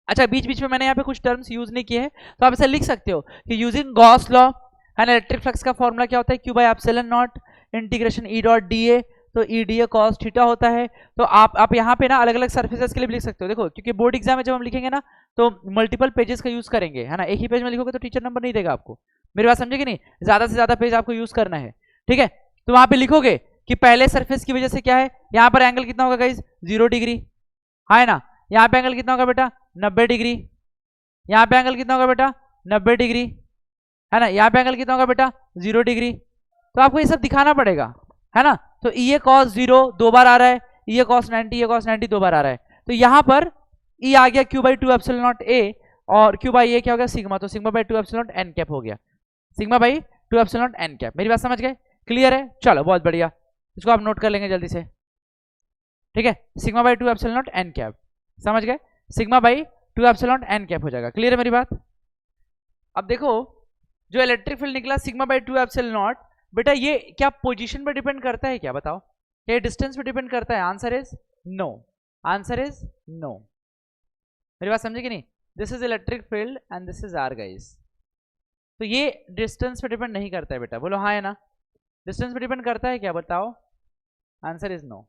अच्छा, बीच बीच में मैंने यहाँ पे कुछ टर्म्स यूज नहीं किए हैं, तो आप ऐसे लिख सकते हो कि using Gauss law and electric flux का फॉर्मूला क्या होता है, Q by epsilon naught integration E dot D A, तो E D A cos theta होता है। तो आप यहाँ पे ना अलग अलग सर्फेसेस के लिए भी लिख सकते हो। देखो क्योंकि बोर्ड एग्जाम में जब हम लिखेंगे ना तो मल्टीपल पेजेस का यूज करेंगे, है ना, एक ही पेज में लिखोगे तो टीचर नंबर नहीं देगा आपको। मेरी बात समझे कि नहीं, ज्यादा से ज्यादा पेज आपको यूज करना है। ठीक है, तो वहां पे लिखोगे कि पहले सरफेस की वजह से क्या है, यहाँ पर एंगल कितना होगा गाइज, 0 डिग्री, है ना। यहाँ पे एंगल कितना होगा बेटा, 90 डिग्री। यहाँ पे एंगल कितना होगा बेटा, 90 डिग्री, है ना। यहाँ पे एंगल कितना होगा बेटा, 0 डिग्री। तो आपको ये सब दिखाना पड़ेगा, है ना। तो ई ए कॉस 0 2 बार आ रहा है, ई ए कॉस 90, ये कॉस 90 2 बार आ रहा है। तो यहाँ पर ई आ गया Q by 2 epsilon not a, और क्यू बाई ए क्या हो गया, सिग्मा, तो sigma by 2 epsilon not an cap हो गया, sigma by 2 epsilon not an cap. मेरी बात समझ गए, क्लियर है, चलो बहुत बढ़िया, इसको आप नोट कर लेंगे जल्दी से। ठीक है, sigma by 2 epsilon not an cap, समझ गए, sigma by 2 epsilon not an cap हो जाएगा। क्लियर है मेरी बात। अब देखो जो इलेक्ट्रिक फील्ड निकला सिग्मा बाई 2 एप्सिलॉन नॉट, बेटा ये क्या पोजीशन पे डिपेंड करता है क्या, बताओ, क्या डिस्टेंस पे डिपेंड करता है, answer is no, answer is no. मेरी बात समझे कि नहीं, this is electric field and this is R guys. तो ये डिस्टेंस पे डिपेंड नहीं करता है बेटा, बोलो हाँ है ना, डिस्टेंस पे डिपेंड करता है क्या, बताओ, आंसर इज नो।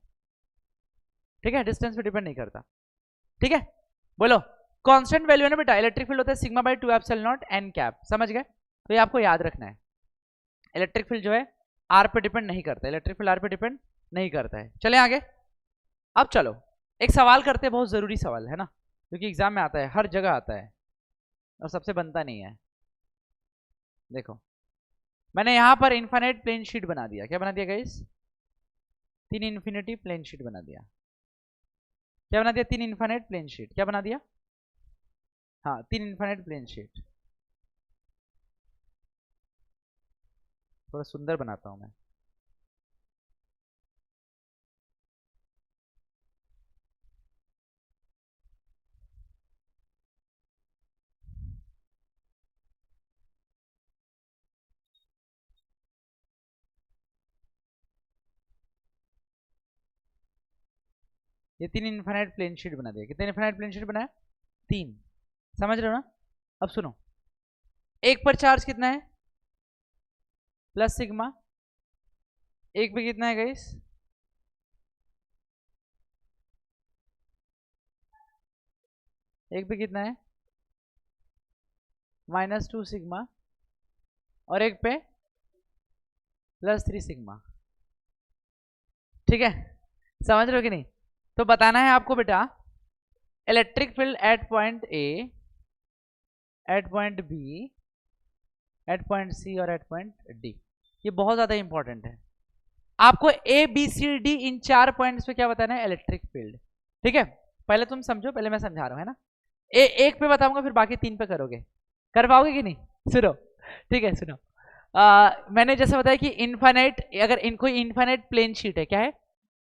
ठीक है, डिस्टेंस पे डिपेंड नहीं करता। ठीक है, बोलो, कांस्टेंट वैल्यू है ना बेटा, इलेक्ट्रिक फील्ड होता है sigma by 2 epsilon not an cap, समझ गए। तो ये आपको याद रखना है, इलेक्ट्रिक फील्ड जो है आर पे डिपेंड नहीं करता, इलेक्ट्रिक फील्ड आर पे डिपेंड नहीं करता है। चले आगे, अब चलो एक सवाल करते हैं, बहुत जरूरी सवाल है ना, क्योंकि एग्जाम में आता है, हर जगह आता है और सबसे बनता नहीं है। देखो मैंने यहां पर इन्फिनिट प्लेन शीट बना दिया, क्या बना दिया गाइस, 3 इन्फिनिटी प्लेन शीट बना दिया। क्या बना दिया, 3 इन्फिनिट प्लेन शीट, क्या बना दिया, हाँ 3 इन्फिनिट प्लेन शीट। थोड़ा सुंदर बनाता हूं मैं। ये 3 इन्फिनिट प्लेन शीट बना दिया। कितने इन्फिनिट प्लेन शीट बनाया, 3, समझ रहे हो ना। अब सुनो, एक पर चार्ज कितना है, प्लस सिग्मा, एक पे कितना है गाइस, एक पे कितना है -2 सिग्मा, और एक पे +3 सिग्मा। ठीक है, समझ रहे हो कि नहीं? तो बताना है आपको बेटा electric field at point A, at point B, at point C और एट पॉइंट डी। ये बहुत ज्यादा इंपॉर्टेंट है। आपको ए बी सी डी इन 4 पॉइंट्स पे क्या बताना है, इलेक्ट्रिक फील्ड। ठीक है, पहले तुम समझो, पहले मैं समझा रहा हूं, है ना। एक पे बताऊंगा, फिर बाकी 3 पे करोगे, कर पाओगे कि नहीं? सुनो, ठीक है सुनो। मैंने जैसे बताया कि इनफाइनाइट, अगर इनको इनफाइनाइट प्लेन शीट है, क्या है,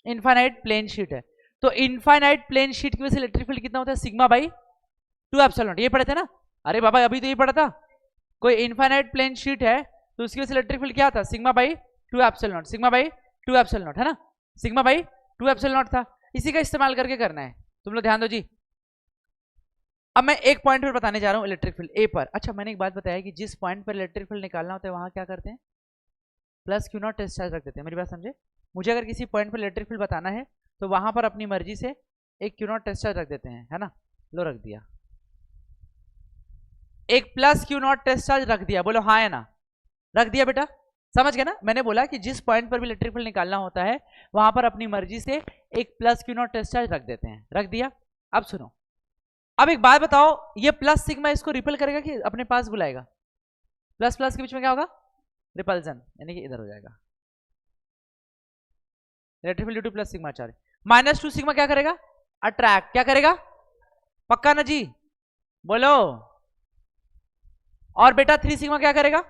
इनफाइनाइट प्लेन शीट है, तो इनफाइनाइट प्लेन शीट की वजह से इलेक्ट्रिक फील्ड कितना होता है, सिग्मा बाई 2 एप्सिलॉन। ये पढ़े थे ना? अरे बाबा अभी तो ये पढ़ा था। कोई इनफाइनाइट प्लेन शीट है तो उसकी वजह से इलेक्ट्रिक फील्ड क्या था, sigma by 2 epsilon, sigma by 2 epsilon, है ना, सिग्मा बाई 2 एप्सिलॉन था। इसी का इस्तेमाल करके करना है, तुम लोग ध्यान दो जी। अब मैं एक पॉइंट पर बताने जा रहा हूं इलेक्ट्रिक फील्ड ए पर। अच्छा, मैंने एक बात बताया कि जिस पॉइंट पर इलेक्ट्रिक फील्ड निकालना होता है वहां क्या करते हैं, plus q naught test charge रख देते हैं। मेरी बात समझे? मुझे अगर किसी पॉइंट पर इलेक्ट्रिक फील्ड बताना है तो वहां पर अपनी मर्जी से एक क्यू नॉट टेस्ट चार्ज रख देते हैं, है ना। लो रख दिया, एक plus q naught test charge रख दिया, बोलो हाँ है ना, रख दिया बेटा, समझ गए ना। मैंने बोला कि जिस पॉइंट पर भी इलेक्ट्रिक फील्ड निकालना होता है वहां पर अपनी मर्जी से एक plus q naught test charge रख देते हैं, रख दिया। अब सुनो, अब एक बात बताओ, ये प्लस सिग्मा इसको रिपेल करेगा कि अपने पास बुलाएगा? प्लस प्लस के बीच में क्या होगा, रिपल्जन, यानी कि इधर हो जाएगा। Electric field due two plus sigma charge. -2 sigma क्या करेगा, अट्रैक्ट, क्या करेगा, पक्का ना जी, बोलो। और बेटा 3 सिग्मा क्या करेगा,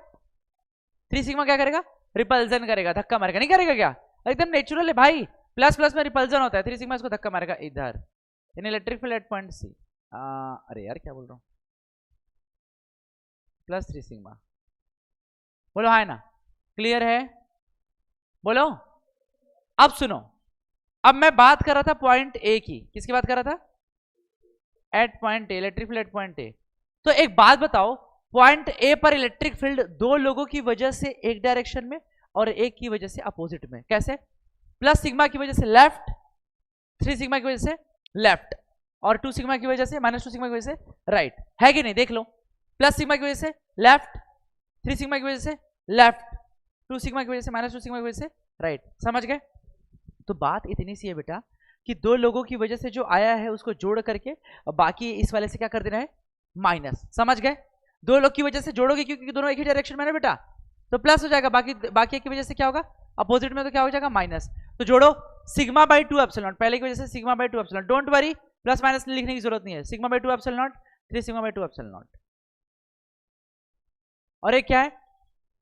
3 सिग्मा क्या करेगा, रिपल्जन करेगा, धक्का मारेगा, नहीं करेगा क्या? एकदम नेचुरल है भाई, प्लस प्लस में रिपल्जन होता है, 3 सिग्मा इसको धक्का मारेगा इधर, in electric field at point C. अरे यार क्या बोल रहा हूं, +3 सिग्मा, बोलो हाँ ना, क्लियर है, बोलो। अब सुनो, अब मैं बात कर रहा था पॉइंट ए की, किसकी बात कर रहा था, at point A, electric field at point A. तो एक बात बताओ, पॉइंट ए पर इलेक्ट्रिक फील्ड 2 लोगों की वजह से एक डायरेक्शन में और एक की वजह से अपोजिट में, कैसे, प्लस सिग्मा की वजह से लेफ्ट, 3 सिग्मा की वजह से लेफ्ट, और 2 सिग्मा की वजह से, -2 सिग्मा की वजह से राइट, है कि नहीं, देख लो, प्लस सिग्मा की वजह से लेफ्ट, 3 सिग्मा की वजह से लेफ्ट, 2 सिग्मा की वजह से, -2 सिग्मा की वजह से राइट, समझ गए? तो बात इतनी सी है बेटा कि 2 लोगों की वजह से जो आया है उसको जोड़ करके और बाकी इस वाले से क्या कर देना है, माइनस, समझ गए? 2 लोग की वजह से जोड़ोगे क्योंकि दोनों एक ही डायरेक्शन में है बेटा, तो प्लस हो जाएगा, बाकी की वजह से क्या होगा, अपोजिट में, तो क्या हो जाएगा, माइनस। तो जोड़ो सिग्मा बाई 2 एप्सिलॉन, पहले की वजह से sigma by 2 epsilon, don't worry, plus minus लिखने की जरूरत नहीं है, sigma by 2 epsilon, 3 sigma by 2 epsilon, और एक क्या है,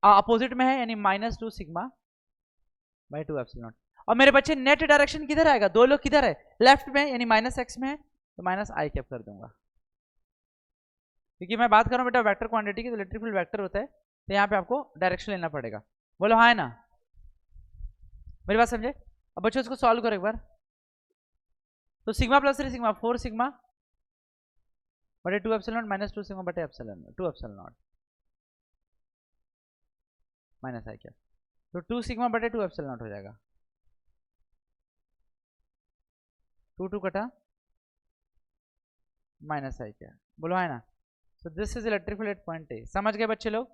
अपोजिट में है, यानी -2 सिग्मा बाई 2 एप्सिलॉन। और मेरे बच्चे नेट डायरेक्शन किधर आएगा, 2 लोग किधर है, लेफ्ट में, यानी -x में है, तो -i कैप कर दूंगा, क्योंकि मैं बात कर रहा हूं बेटा वेक्टर क्वांटिटी की, तो इलेक्ट्रिक फील्ड वेक्टर होता है, तो यहाँ पे आपको डायरेक्शन लेना पड़ेगा, बोलो हाँ है ना, मेरी बात समझे? अब बच्चों इसको सॉल्व करो एक बार। तो सिग्मा प्लस 3 सिग्मा 4 सिग्मा बटे 2 एप्सिलॉन -2 सिग्मा बटे एप्सिलॉन 2 एप्सिलॉन माइनस आई क्या, तो 2 सिग्मा बटे 2 एप्सिलॉन हो जाएगा, 2 कटा माइनस आई क्या, बोलो है ना। तो this is electric field at point ए, समझ गए बच्चे लोग?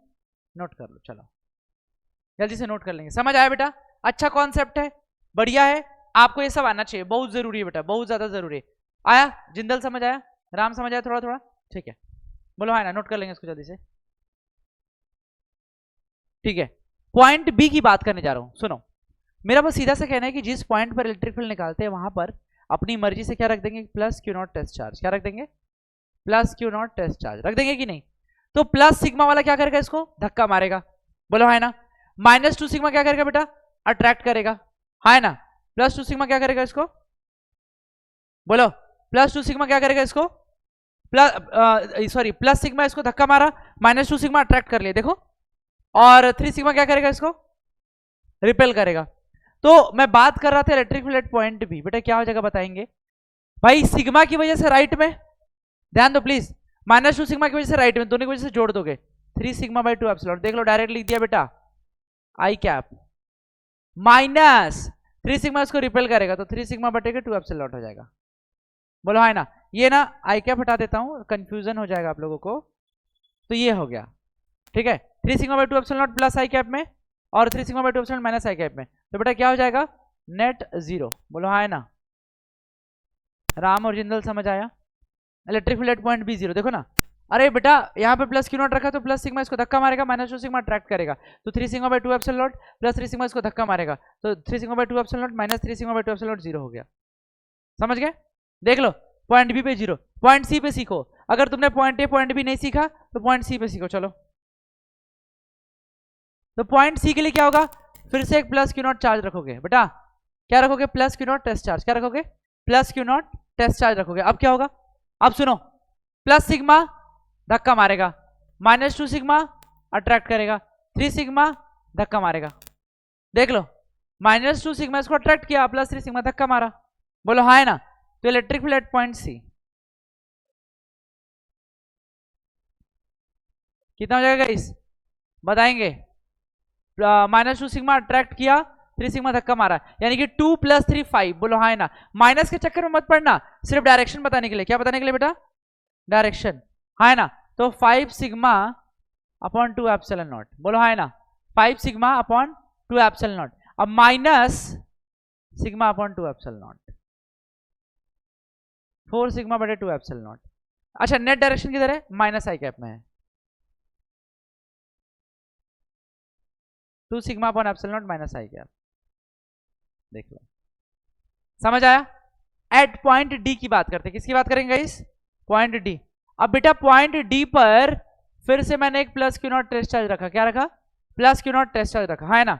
नोट कर लो, चलो जल्दी से नोट कर लेंगे, समझ आया बेटा? अच्छा कॉन्सेप्ट है, बढ़िया है, आपको ये सब आना चाहिए, बहुत जरूरी है बेटा, बहुत ज्यादा जरूरी है। आया जिंदल, समझ आया, राम समझ आया थोड़ा थोड़ा, ठीक है, बोलो है ना, नोट कर लेंगे इसको जल्दी से। ठीक है, पॉइंट बी की बात करने जा रहा हूं, सुनो, मेरा बस सीधा सा कहना है कि जिस पॉइंट पर इलेक्ट्रिक फील्ड निकालते हैं वहां पर अपनी मर्जी से क्या रख देंगे, plus q naught test charge, क्या रख देंगे, plus q naught test charge रख देंगे कि नहीं। तो प्लस सिग्मा वाला क्या करेगा, इसको धक्का मारेगा, बोलो है ना। -2 सिग्मा क्या करेगा बेटा, अट्रैक्ट करेगा, है ना। +2 सिग्मा क्या करेगा इसको, बोलो, +2 सिग्मा क्या करेगा इसको, प्लस सिग्मा इसको धक्का मारा, -2 सिग्मा अट्रैक्ट कर लिया, देखो, और 3 सिग्मा क्या करेगा, इसको रिपेल करेगा। तो मैं बात कर रहा था electric field at point B, बेटा क्या हो जाएगा बताएंगे भाई, सिग्मा की वजह से राइट में, ध्यान दो प्लीज, -2 सिग्मा की वजह से राइट में, दोनों की वजह से जोड़ दोगे, 3 सिग्मा बाई 2 एप्सिलॉन, देख लो डायरेक्ट लिख दिया बेटा, आई कैप माइनस 3 सिग्मा इसको रिपेल करेगा तो 3 सिग्मा बटे के 2 एप्सिलॉन हो जाएगा। बोलो है ना, ये ना आई कैप हटा देता हूं, कंफ्यूजन हो जाएगा आप लोगों को, तो ये हो गया, ठीक है। 3 sigma by 2 epsilon plus I cap में और 3 sigma by 2 epsilon minus I cap में, तो बेटा क्या हो जाएगा, नेट 0। बोलो हाँ है ना, राम और जिंदल समझ आया। Electric field at point B 0, देखो ना, अरे बेटा यहाँ पे प्लस क्यू नॉट रखा तो प्लस सिग्मा इसको धक्का मारेगा, माइनस 2 सिग्मा अट्रैक्ट करेगा, तो 3 sigma by 2 epsilon not plus 3 sigma इसको धक्का मारेगा, तो 3 sigma by 2 epsilon not minus 3 sigma by 2 epsilon not 0 हो गया। समझ गए, देख लो पॉइंट बी पे 0, पॉइंट सी पे सीखो, अगर तुमने पॉइंट ए पॉइंट बी नहीं सीखा तो पॉइंट सी पे सीखो। चलो, तो पॉइंट सी के लिए क्या होगा, फिर से एक प्लस क्यू नॉट चार्ज रखोगे बेटा, क्या रखोगे, plus q naught test charge, क्या रखोगे, plus q naught test charge रखोगे। अब क्या होगा, अब सुनो, प्लस सिग्मा धक्का मारेगा, माइनस 2 सिग्मा अट्रैक्ट करेगा, 3 सिग्मा धक्का मारेगा, देख लो माइनस 2 सिग्मा इसको अट्रैक्ट किया, प्लस 3 सिग्मा धक्का मारा। बोलो हाँ है ना, तो electric field at point C कितना हो जाएगा इस बताएंगे, माइनस 2 सिग्मा अट्रैक्ट किया, 3 सिग्मा धक्का मारा, यानी कि 2 + 3 5। बोलो हाँ है ना, माइनस के चक्कर में मत पड़ना, सिर्फ डायरेक्शन बताने के लिए, क्या बताने के लिए बेटा, डायरेक्शन, हाँ है ना, तो 5 सिग्मा अपॉन 2 एप्सिलॉन नॉट। बोलो हाँ है ना, 5 सिग्मा अपॉन 2 एप्सिलॉन नॉट, अब minus sigma upon 2 epsilon not, 4 sigma बटे 2 एप्सिलॉन नॉट। अच्छा, नेट डायरेक्शन किधर है, माइनस आई कैप में है, 2 sigma upon epsilon not minus I cap, देख लो समझ आया। एट पॉइंट डी की बात करते हैं, किसकी बात करेंगे इस पॉइंट डी। अब बेटा पॉइंट डी पर फिर से मैंने एक plus q naught test charge रखा, क्या रखा, plus q naught test charge रखा, है ना,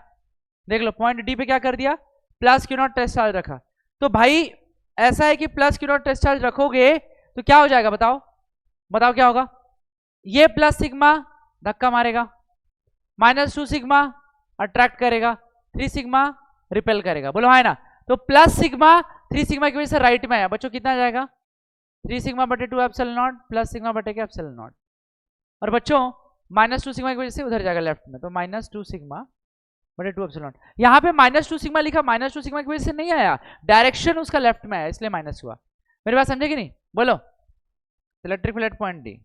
देख लो पॉइंट डी पे क्या कर दिया, plus q naught test charge रखा। तो भाई ऐसा है कि plus q naught test charge रखोगे तो क्या हो जाएगा, बताओ बताओ क्या होगा, ये प्लस सिग्मा धक्का मारेगा, माइनस 2 सिग्मा अट्रैक्ट करेगा, 3 सिग्मा रिपेल करेगा। बोलो हाँ है ना, तो प्लस सिग्मा 3 सिग्मा की वजह से राइट में आया, बच्चों कितना आ जाएगा, 3 सिग्मा बटे 2 एप्सिलॉन नॉट प्लस सिग्मा बटे के एप्सिलॉन नॉट, और बच्चों माइनस 2 सिग्मा की वजह से उधर जाएगा लेफ्ट में, तो माइनस 2 सिग्मा बटे 2 एप्सिलॉन नॉट। यहाँ पे माइनस 2 सिग्मा लिखा, माइनस 2 सिग्मा की वजह से नहीं आया, डायरेक्शन उसका लेफ्ट में आया इसलिए माइनस हुआ। मेरी बात समझे कि नहीं, बोलो, electric field at point D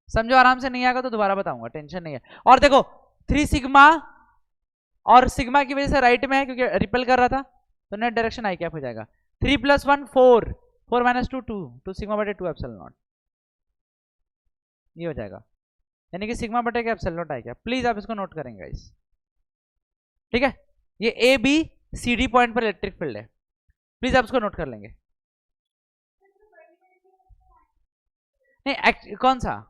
समझो, आराम से नहीं आएगा तो दोबारा बताऊंगा, टेंशन नहीं है। और देखो 3 सिग्मा और सिग्मा की वजह से राइट में है क्योंकि रिपेल कर रहा था, तो नेट डायरेक्शन आई कैप हो जाएगा, 3 + 1 4, 4 - 2 2 सिग्मा बटे 2 एप्सिलॉन नॉट, ये हो जाएगा, यानी कि सिग्मा बटे के epsilon naught i cap. Please आप इसको नोट करेंगे इस, ठीक है, ये A B C D point पर इलेक्ट्रिक फील्ड है, प्लीज आप इसको नोट कर लेंगे। नहीं कौन सा,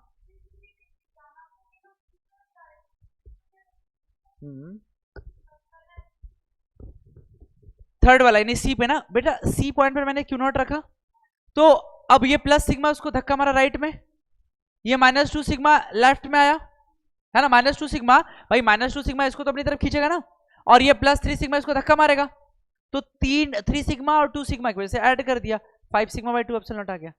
थर्ड वाला यानी सी पे ना बेटा, सी पॉइंट पर मैंने क्यू नॉट रखा, तो अब ये प्लस सिग्मा उसको धक्का मारा राइट में, ये माइनस 2 सिग्मा लेफ्ट में आया, है ना, माइनस 2 सिग्मा, भाई माइनस 2 सिग्मा इसको तो अपनी तरफ खींचेगा ना, और ये प्लस 3 सिग्मा इसको धक्का मारेगा, तो 3 सिग्मा और 2 सिग्मा की वजह से ऐड कर दिया, 5 सिग्मा बाई 2 एप्सिलॉन नॉट आ गया।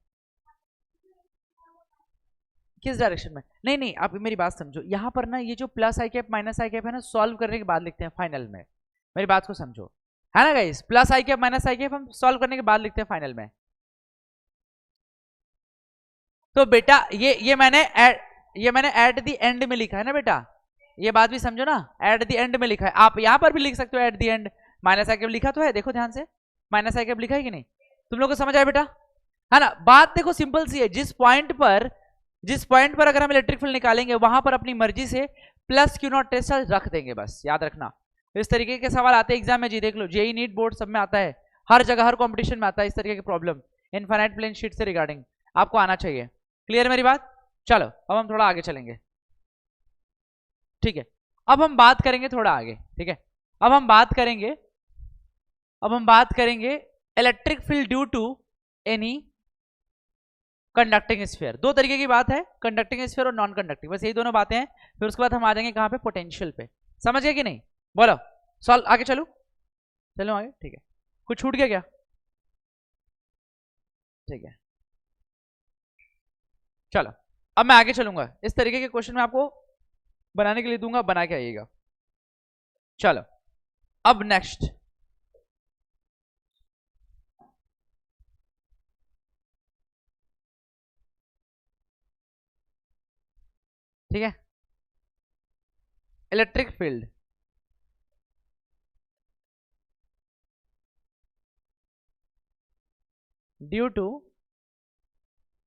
किस डायरेक्शन में, नहीं नहीं आप मेरी बात समझो, यहां पर ना ये जो प्लस आई कैप माइनस आई कैप है ना, सॉल्व करने के बाद लिखते हैं फाइनल में, मेरी बात को समझो, है ना गाइस, प्लस आई कैप माइनस आई कैप हम सॉल्व करने के बाद लिखते हैं फाइनल में। तो बेटा ये मैंने एट द एंड में लिखा है ना बेटा, ये बात भी समझो ना, एट द एंड में लिखा है, आप यहां पर भी लिख सकते हो at the end, minus I cap लिखा तो है, देखो ध्यान से, माइनस आई कैप लिखा है कि नहीं, तुम लोग को समझ आया बेटा, है ना। बात देखो सिंपल सी है, जिस पॉइंट पर अगर हम इलेक्ट्रिक फील्ड निकालेंगे वहां पर अपनी मर्जी से plus q naught test charge रख देंगे, बस याद रखना। इस तरीके के सवाल आते हैं एग्जाम में, जी देख लो, जेई नीट बोर्ड सब में आता है, हर जगह हर कंपटीशन में आता है इस तरीके की प्रॉब्लम, इनफाइनाइट प्लेन शीट से रिगार्डिंग आपको आना चाहिए। क्लियर मेरी बात, चलो अब हम थोड़ा आगे चलेंगे, ठीक है, अब हम बात करेंगे थोड़ा आगे, ठीक है, अब हम बात करेंगे electric field due to any conducting sphere. दो तरीके की बात है, कंडक्टिंग स्फीयर और नॉन कंडक्टिंग, बस यही दोनों बातें हैं, फिर उसके बाद हम आ जाएंगे कहां पे, पोटेंशियल पे। समझ गए कि नहीं, बोलो सॉल्व, आगे चलो आगे, ठीक है, कुछ छूट गया क्या, ठीक है, चलो अब मैं आगे चलूंगा, इस तरीके के क्वेश्चन मैं आपको बनाने के लिए दूंगा, बना के आइएगा। चलो अब नेक्स्ट, ठीक है, electric field. Due to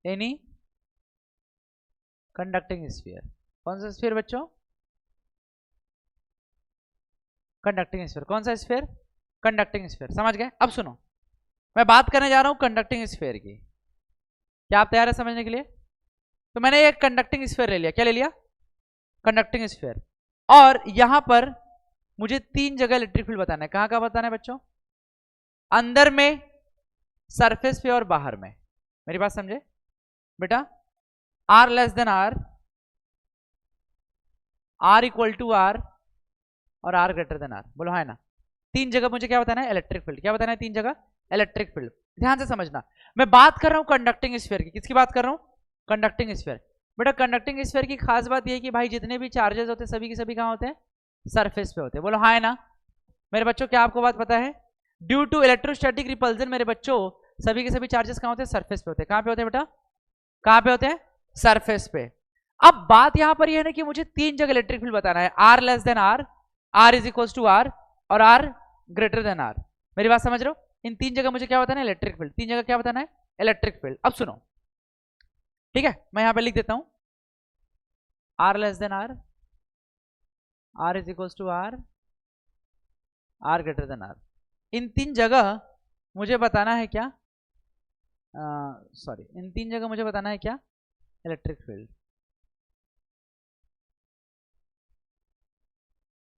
any conducting sphere. कौन सा स्फीयर बच्चों? Conducting sphere. कौन सा स्फीयर? Conducting sphere. समझ गए? अब सुनो, मैं बात करने जा रहा हूं कंडक्टिंग स्फीयर की। क्या आप तैयार है समझने के लिए? तो मैंने एक कंडक्टिंग स्फीयर ले लिया। क्या ले लिया? Conducting sphere. और यहां पर मुझे 3 जगह इलेक्ट्रिक फील्ड बताना है। कहां कहां बताना है बच्चों? अंदर में, सरफेस पे और बाहर में। मेरी बात समझे बेटा? R less than R, r equal to R और आर ग्रेटर देन आर। बोलो हाँ है ना? 3 जगह मुझे क्या बताना है? Electric field. क्या बताना है? 3 जगह इलेक्ट्रिक फील्ड। ध्यान से समझना, मैं बात कर रहा हूं कंडक्टिंग स्फीयर की। किसकी बात कर रहा हूं? Conducting sphere. बेटा कंडक्टिंग स्फीयर की खास बात यह है कि भाई जितने भी चार्जेस होते हैं सभी के सभी कहां होते हैं? सरफेस पे होते हैं। बोलो हाँ है ना? मेरे बच्चों क्या आपको बात पता है? ड्यू टू इलेक्ट्रोस्टैटिक रिपल्जन मेरे बच्चों सभी के सभी चार्जेस कहां होते हैं? सरफेस पे होते हैं। कहां पे होते हैं बेटा? कहां पे होते हैं? सरफेस पे। अब बात यहां पर यह है ना कि मुझे 3 जगह इलेक्ट्रिक फील्ड बताना है। R less than R, are is equal to R और आर ग्रेटर देन आर। मेरी बात समझ रहे हो? इन 3 जगह मुझे क्या बताना है? Electric field. 3 जगह क्या बताना है? Electric field. अब सुनो, ठीक है, मैं यहां पे लिख देता हूं are less than R, are is equal to R, R greater than R. इन 3 जगह मुझे बताना है क्या? सॉरी, इन 3 जगह मुझे बताना है क्या? Electric field.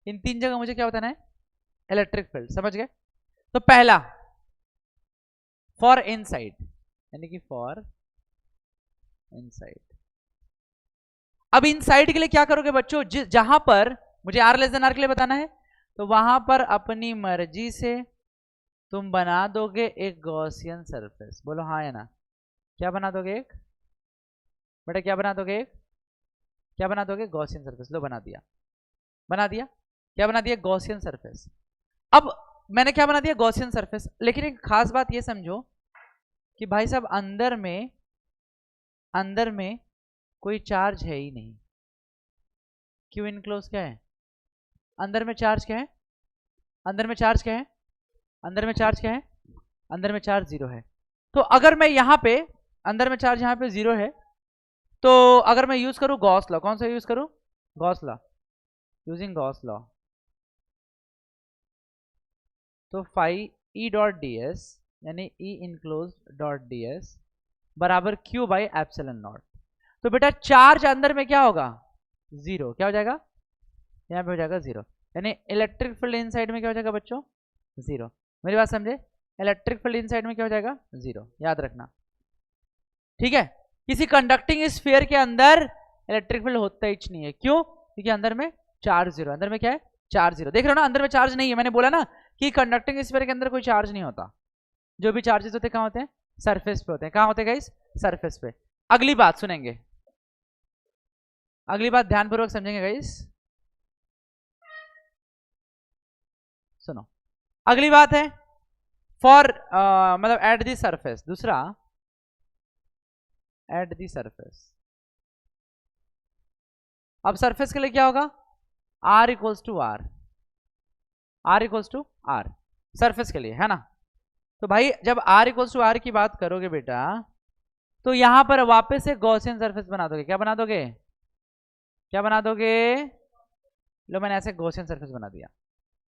इन 3 जगह मुझे क्या बताना है? Electric field. समझ गए? तो पहला फॉर इनसाइड, यानी कि फॉर इनसाइड। अब इनसाइड के लिए क्या करोगे बच्चों? जहां पर मुझे आर लेस देन आर के लिए बताना है तो वहां पर अपनी मर्जी से तुम बना दोगे एक गॉसियन सरफेस। बोलो हाँ या ना? क्या बना दोगे? एक बेटा क्या बना दोगे? एक क्या बना दोगे? Gaussian surface. लो बना दिया, बना दिया। क्या बना दिया? Gaussian surface. अब मैंने क्या बना दिया? Gaussian surface. लेकिन एक खास बात ये समझो कि भाई साहब अंदर में कोई चार्ज है ही नहीं। क्यों? इनक्लोज क्या है? अंदर में चार्ज क्या है? अंदर में चार्ज क्या है? अंदर में चार्ज क्या है? अंदर में चार्ज 0 है। तो अगर मैं यहां पे अंदर में चार्ज यहां पे 0 है तो अगर मैं यूज करूं गॉस लॉ, कौन सा यूज करूं? Gauss law. Using Gauss law तो phi E dot D S यानी E enclose dot D S बराबर क्यू बाई एप्सिलॉन नॉट। तो बेटा चार्ज अंदर में क्या होगा? 0। क्या हो जाएगा? यहाँ पे हो जाएगा 0। यानी इलेक्ट्रिक फील्ड इनसाइड में क्या हो जाएगा बच्चों? 0। मेरी बात समझे? इलेक्ट्रिक फील्ड इनसाइड में क्या हो जाएगा? 0। याद रखना, ठीक है? किसी कंडक्टिंग स्फीयर के अंदर इलेक्ट्रिक फील्ड होता ही नहीं है। क्यों? क्योंकि अंदर में चार्ज 0। अंदर में क्या है? चार्ज 0। देख रहे हो ना? अंदर में चार्ज नहीं है। मैंने बोला ना कि कंडक्टिंग स्फीयर के अंदर कोई चार्ज नहीं होता। जो भी चार्जेस होते हैं कहाँ होते हैं? सरफेस पे होते हैं। कहाँ होते हैं गाइस? सरफेस पे। अगली बात सुनेंगे, अगली बात ध्यानपूर्वक समझेंगे गाइस। सुनो, अगली बात है फॉर मतलब एट दी सरफेस। दूसरा एट दी सरफेस। अब सरफेस के लिए क्या होगा? R equals to R, r equals to R surface के लिए, है ना? तो भाई जब आर इक्वल्स टू आर की बात करोगे बेटा तो यहां पर वापस से गॉसियन सरफेस बना दोगे। क्या बना दोगे? क्या बना दोगे? लो मैंने ऐसे गॉसियन सरफेस बना दिया।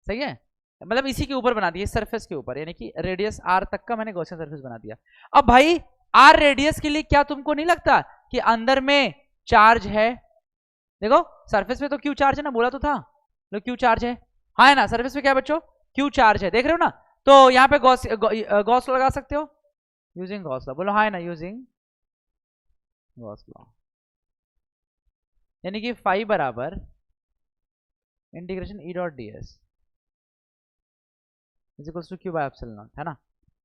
सही है? मतलब इसी के ऊपर बना दिया, सरफेस के ऊपर, यानी कि रेडियस आर तक का मैंने गॉसियन सरफेस बना दिया। अब भाई आर रेडियस के लिए क्या तुमको नहीं लगता कि अंदर में चार्ज है? देखो सरफेस पे तो क्यू चार्ज है ना, बोला तो था। लो क्यू चार्ज है, हाँ है ना? सरफेस पे क्या है बच्चों? क्यू चार्ज है। देख रहे हो ना? तो यहाँ पे गॉस लगा सकते हो यूजिंग गॉस लॉ। बोलो हाँ है ना? Using Gauss law. यानी कि फाई बराबर integration E dot D s is equal to q by epsilon naught, है ना?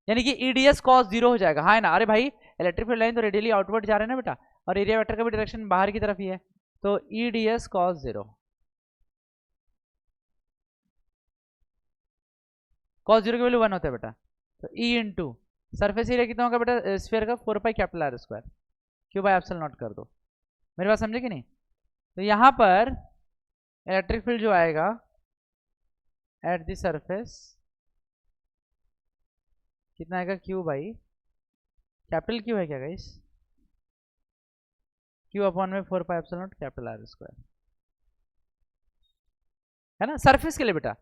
यानी कि ईडीएस कॉस 0 हो जाएगा। हाँ है ना? अरे भाई इलेक्ट्रिक फील्ड लाइन तो रेडियली आउटवर्ड जा रहे हैं ना बेटा, और एरिया वेक्टर का भी डायरेक्शन बाहर की तरफ ही है, तो E d s cos 0, cos 0 की वैल्यू 1 होता है बेटा, तो ई इंटू सरफेस एरिया कितना होगा बेटा स्फीयर का 4 पाई capital R square, Q by epsilon not कर दो। मेरी बात समझे कि नहीं? तो यहाँ पर इलेक्ट्रिक फील्ड जो आएगा एट द सरफेस कितना आएगा, क्यू बाई कैपिटल क्यू है क्या गाइस, क्यू अपॉन में 4 पाई epsilon naught capital R square, है ना, सरफेस के लिए बेटा।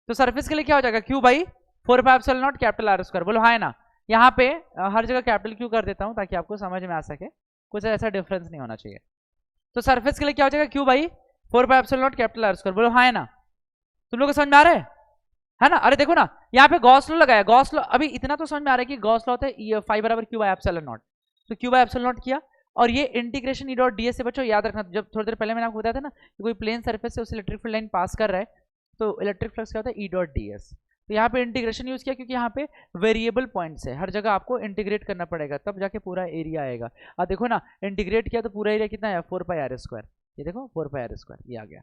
तो सरफेस के लिए क्या हो जाएगा, q by 4 pi epsilon naught capital R square, बोलो हाँ है ना। यहाँ पे हर जगह कैपिटल क्यू कर देता हूँ ताकि आपको समझ में आ सके, कुछ ऐसा डिफरेंस नहीं होना चाहिए। तो सरफेस के लिए क्या हो जाएगा, q by 4 pi epsilon naught capital R square, बोलो हाँ है ना। तुम लोग को समझ में आ रहा है ना? अरे देखो ना यहाँ पे गॉस लॉ लगाया, गॉस लॉ अभी इतना तो समझ में आ रहा है कि गॉस लॉ होता है फाई बराबर क्यू बाई एप्सिलॉन नॉट, तो क्यू बाई एप्सिलॉन नॉट किया, और ये integration E dot D S से बच्चों याद रखना, जब थोड़ी देर पहले मैंने आपको बताया था ना कि कोई प्लेन सरफेस से उस इलेक्ट्रिक फील्ड लाइन पास कर रहा है तो इलेक्ट्रिक फ्लक्स क्या होता है, ई डॉट डी एस। तो यहाँ पे इंटीग्रेशन यूज किया क्योंकि यहाँ पे वेरिएबल पॉइंट्स है, हर जगह आपको इंटीग्रेट करना पड़ेगा तब जाके पूरा एरिया आएगा। अब देखो ना इंटीग्रेट किया तो पूरा एरिया कितना आया, 4 पाई आर स्क्वायर, ये देखो 4 पाई आर स्क्वायर ये आ गया।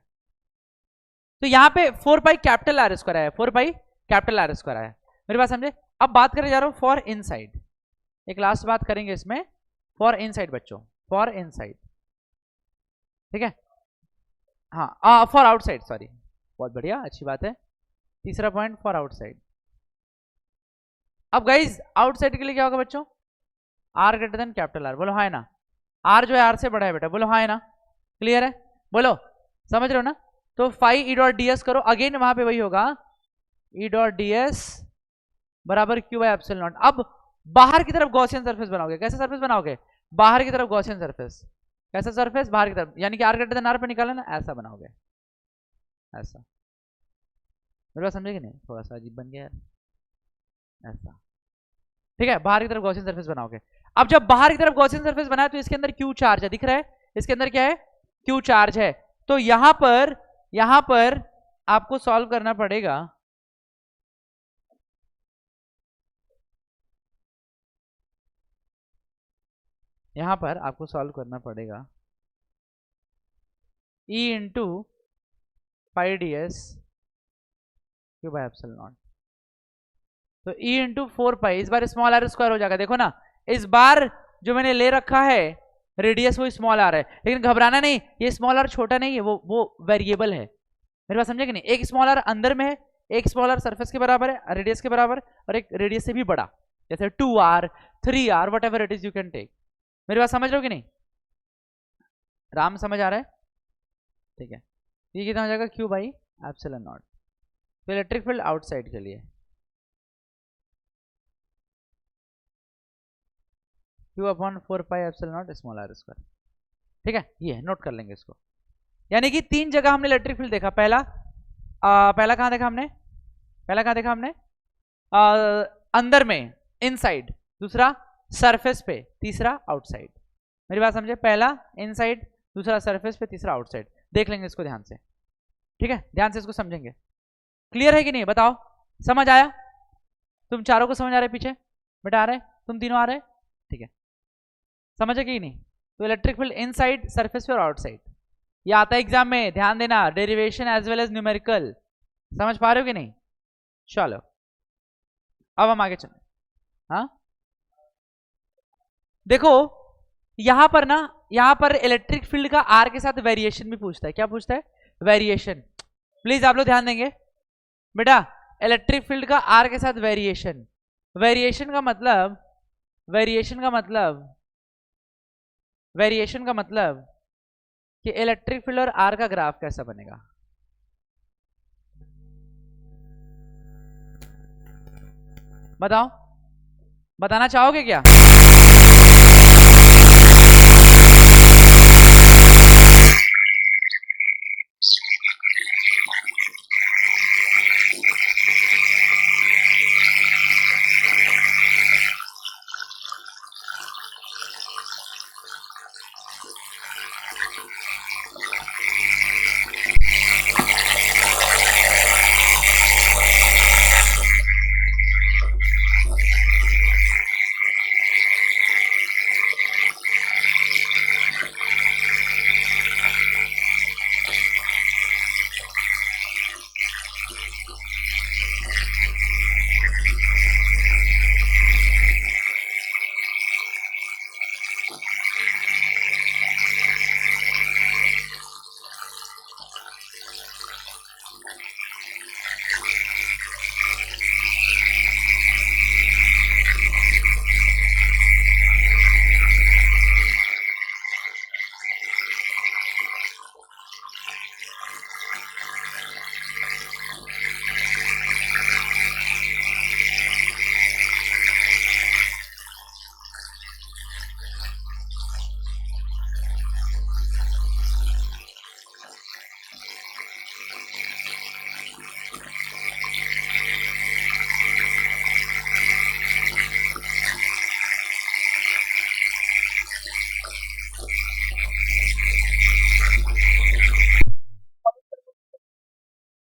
तो यहाँ पे 4 पाई कैपिटल आर स्क्वायर आया, 4 पाई कैपिटल आर स्क्वायर आया, मेरी बात समझे। अब बात करने जा रहा हूँ फॉर इनसाइड, एक लास्ट बात करेंगे इसमें, फॉर इनसाइड बच्चों, फॉर इनसाइड, ठीक है, हाँ फॉर आउटसाइड, सॉरी, बहुत बढ़िया अच्छी बात है। तीसरा पॉइंट फॉर आउटसाइड। अब गाइज आउटसाइड के लिए क्या होगा बच्चों, r greater than capital R, बोलो हाँ है ना। आर जो है आर से बड़ा है बेटा, बोलो हाँ है ना, क्लियर है, बोलो समझ रहे हो ना। तो phi E dot D s करो, अगेन वहां पे वही होगा, ई डॉट डी एस बराबर क्यू बाई एप्सिलॉन नॉट। अब बाहर की तरफ गॉसियन सरफेस बनाओगे, कैसे सरफेस बनाओगे, बाहर की तरफ गॉसियन सरफेस, कैसा सरफेस बाहर की तरफ, यानी कि आर ग्रेटर देन आर पे निकाला ना, ऐसा बनाओगे, ऐसा, मेरे बात समझे कि नहीं, थोड़ा सा अजीब बन गया यार, ऐसा, ठीक है, बाहर की तरफ गॉसियन सरफेस बनाओगे। अब जब बाहर की तरफ गॉसियन सरफेस बनाए तो इसके अंदर क्यू चार्ज है, दिख रहा है, इसके अंदर क्या है, क्यू चार्ज है। तो यहां पर आपको सॉल्व करना पड़ेगा, यहां पर आपको सॉल्व करना पड़ेगा E into pi D S Q by epsilon naught. तो E इंटू 4 पाई, इस बार स्मॉल आर स्क्वायर हो जाएगा, देखो ना इस बार जो मैंने ले रखा है रेडियस वो स्मॉल आर है, लेकिन घबराना नहीं, ये स्मॉल आर छोटा नहीं है, वो वेरिएबल है, मेरे पास समझे कि नहीं। एक स्मॉल आर अंदर में है, एक स्मॉल आर सरफेस के बराबर है, रेडियस के बराबर, और एक रेडियस से भी बड़ा, जैसे 2r 3r whatever it is you can take. मेरी बात समझ रहे हो कि नहीं, राम समझ आ रहा है, ठीक है। ये कितना हो जाएगा, क्यू बाई एप्सिलॉन नॉट। तो इलेक्ट्रिक फील्ड आउटसाइड के लिए q upon 4 pi epsilon naught small are square, ठीक है, ये नोट कर लेंगे इसको। यानी कि 3 जगह हमने इलेक्ट्रिक फील्ड देखा, पहला कहाँ देखा हमने, अंदर में इनसाइड, दूसरा सरफेस पे, तीसरा आउटसाइड। मेरी बात समझे, पहला इनसाइड, दूसरा सरफेस पे, तीसरा आउटसाइड। देख लेंगे इसको ध्यान से, ठीक है, ध्यान से इसको समझेंगे। क्लियर है कि नहीं, बताओ समझ आया, तुम चारों को समझ आ रहे पीछे बेटा, आ रहे तुम तीनों आ रहे, ठीक है, समझे कि नहीं। तो इलेक्ट्रिक फील्ड इनसाइड, सरफेस पे और आउटसाइड, ये आता है एग्जाम में, ध्यान देना, derivation as well as numerical, समझ पा रहे हो कि नहीं। चलो अब हम आगे चलें। हाँ देखो यहां पर ना, यहां पर इलेक्ट्रिक फील्ड का आर के साथ वेरिएशन भी पूछता है, क्या पूछता है, वेरिएशन। प्लीज आप लोग ध्यान देंगे बेटा, इलेक्ट्रिक फील्ड का आर के साथ वेरिएशन, वेरिएशन का मतलब कि इलेक्ट्रिक फील्ड और आर का ग्राफ कैसा बनेगा। बताओ, बताना चाहोगे क्या।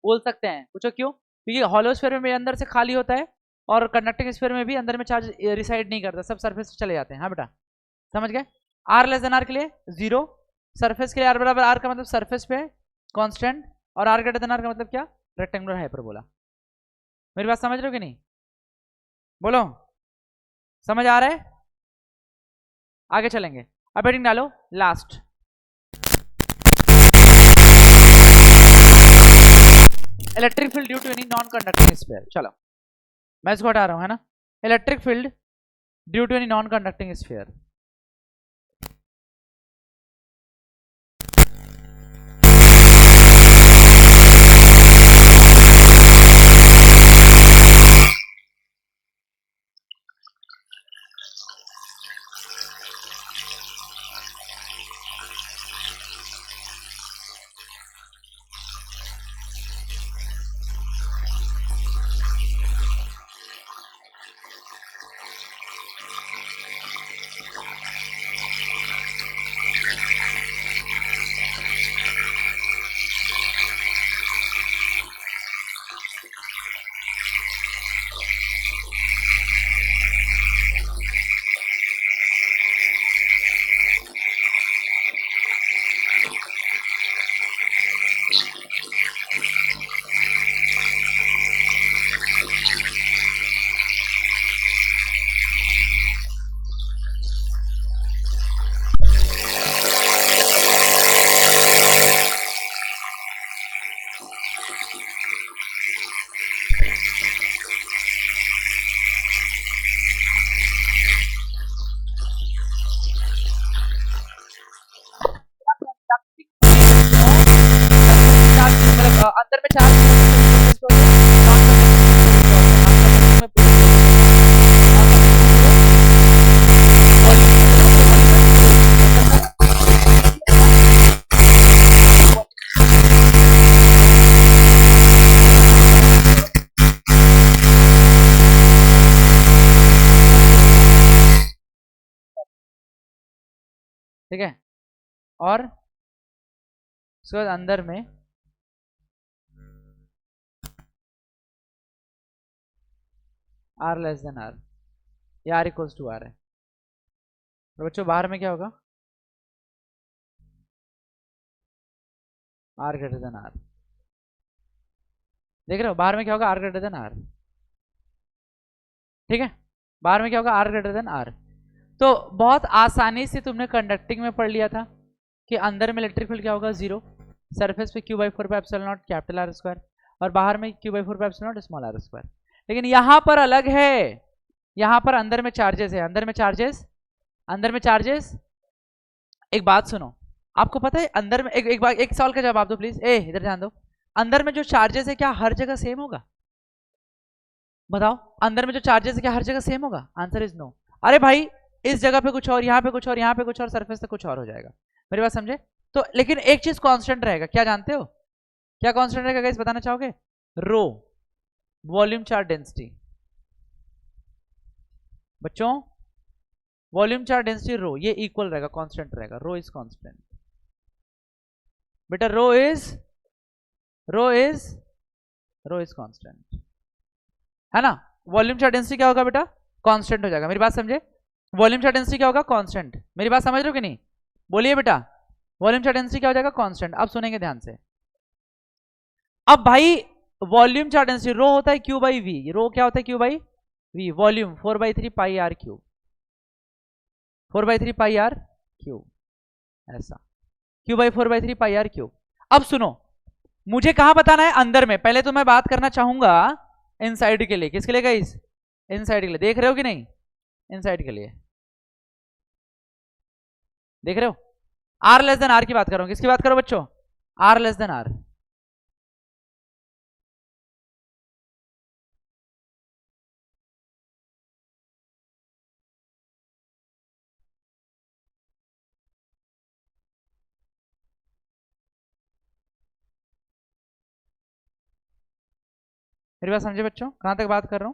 बोल सकते हैं। पूछो क्यों? क्योंकि हॉलो स्फीयर में अंदर से खाली होता है और कंडक्टिंग स्फीयर में भी अंदर में चार्ज रिसाइड नहीं करता, सब सरफेस पे चले जाते हैं। हाँ बेटा समझ गए? आर लेस देन आर के लिए 0, सरफेस के लिए आर बराबर आर का मतलब सरफेस पे कांस्टेंट, और आर ग्रेटर देन आर का मतलब क्या? Rectangular hyperbola. मेरी बात समझ रहे हो कि नहीं? बोलो समझ आ रहा है? आगे चलेंगे, अब हेडिंग डालो last. Electric field due to any non conducting sphere. चलो मैं इसको हटा रहा हूं, है ना? Electric field due to any non conducting sphere. अंदर में चार्ज ठीक है, और उसके बाद अंदर में आर लेस देन आर, या आर इक्वल्स टू आर है। तो बच्चों बाहर में क्या होगा? R greater than R. देख रहे हो बाहर में क्या होगा? R greater than R. ठीक है, बाहर में क्या होगा? R greater than R. तो बहुत आसानी से तुमने कंडक्टिंग में पढ़ लिया था कि अंदर में इलेक्ट्रिक फील्ड क्या होगा? 0, सरफेस पे Q/4 epsilon naught capital R square, और बाहर में Q/4 epsilon naught small are square. लेकिन यहां पर अलग है, यहां पर अंदर में चार्जेस है, अंदर में चार्जेस, अंदर में चार्जेस। एक बात सुनो, आपको पता है अंदर में एक सवाल का जवाब दो प्लीज, इधर ध्यान दो। अंदर में जो चार्जेस है क्या हर जगह सेम होगा? बताओ, अंदर में जो चार्जेस है क्या हर जगह सेम होगा? Answer is no. अरे भाई इस जगह पे कुछ और, यहाँ पे कुछ और, यहाँ पे कुछ और, सरफेस पे कुछ और हो जाएगा। मेरी बात समझे? तो लेकिन एक चीज कांस्टेंट रहेगा, क्या जानते हो? क्या कांस्टेंट रहेगा गाइस, बताना चाहोगे? रो, वॉल्यूम चार्ज डेंसिटी। बच्चों वॉल्यूम चार्ज डेंसिटी रो, ये इक्वल रहेगा, कांस्टेंट रहेगा। रो इज कांस्टेंट बेटा, रो इज कांस्टेंट, है ना? वॉल्यूम चार्ज डेंसिटी क्या होगा बेटा? कांस्टेंट हो जाएगा। मेरी बात समझे? वॉल्यूम चार्ज डेंसिटी क्या होगा? कांस्टेंट। मेरी बात समझ रहे हो कि नहीं? बोलिए बेटा, वॉल्यूम चार्ज डेंसिटी क्या हो जाएगा? कांस्टेंट। अब सुनेंगे ध्यान से। अब भाई वॉल्यूम चार्ज डेंसिटी रो होता है Q बाई वी। रो क्या होता है? Q by V. Volume 4/3 pi r cube, 4/3 pi r cube, ऐसा Q/4/3 पाई आर क्यूब। अब सुनो, मुझे कहां बताना है? अंदर में। पहले तो मैं बात करना चाहूंगा इनसाइड के लिए। किसके लिए गाइस? इनसाइड के लिए। देख रहे हो कि नहीं? इनसाइड के लिए देख रहे हो? आर लेस देन आर की बात कर रहा हूं। किसकी बात करो बच्चों? R less than R. मेरी बात समझे बच्चों? कहां तक बात कर रहा हूं?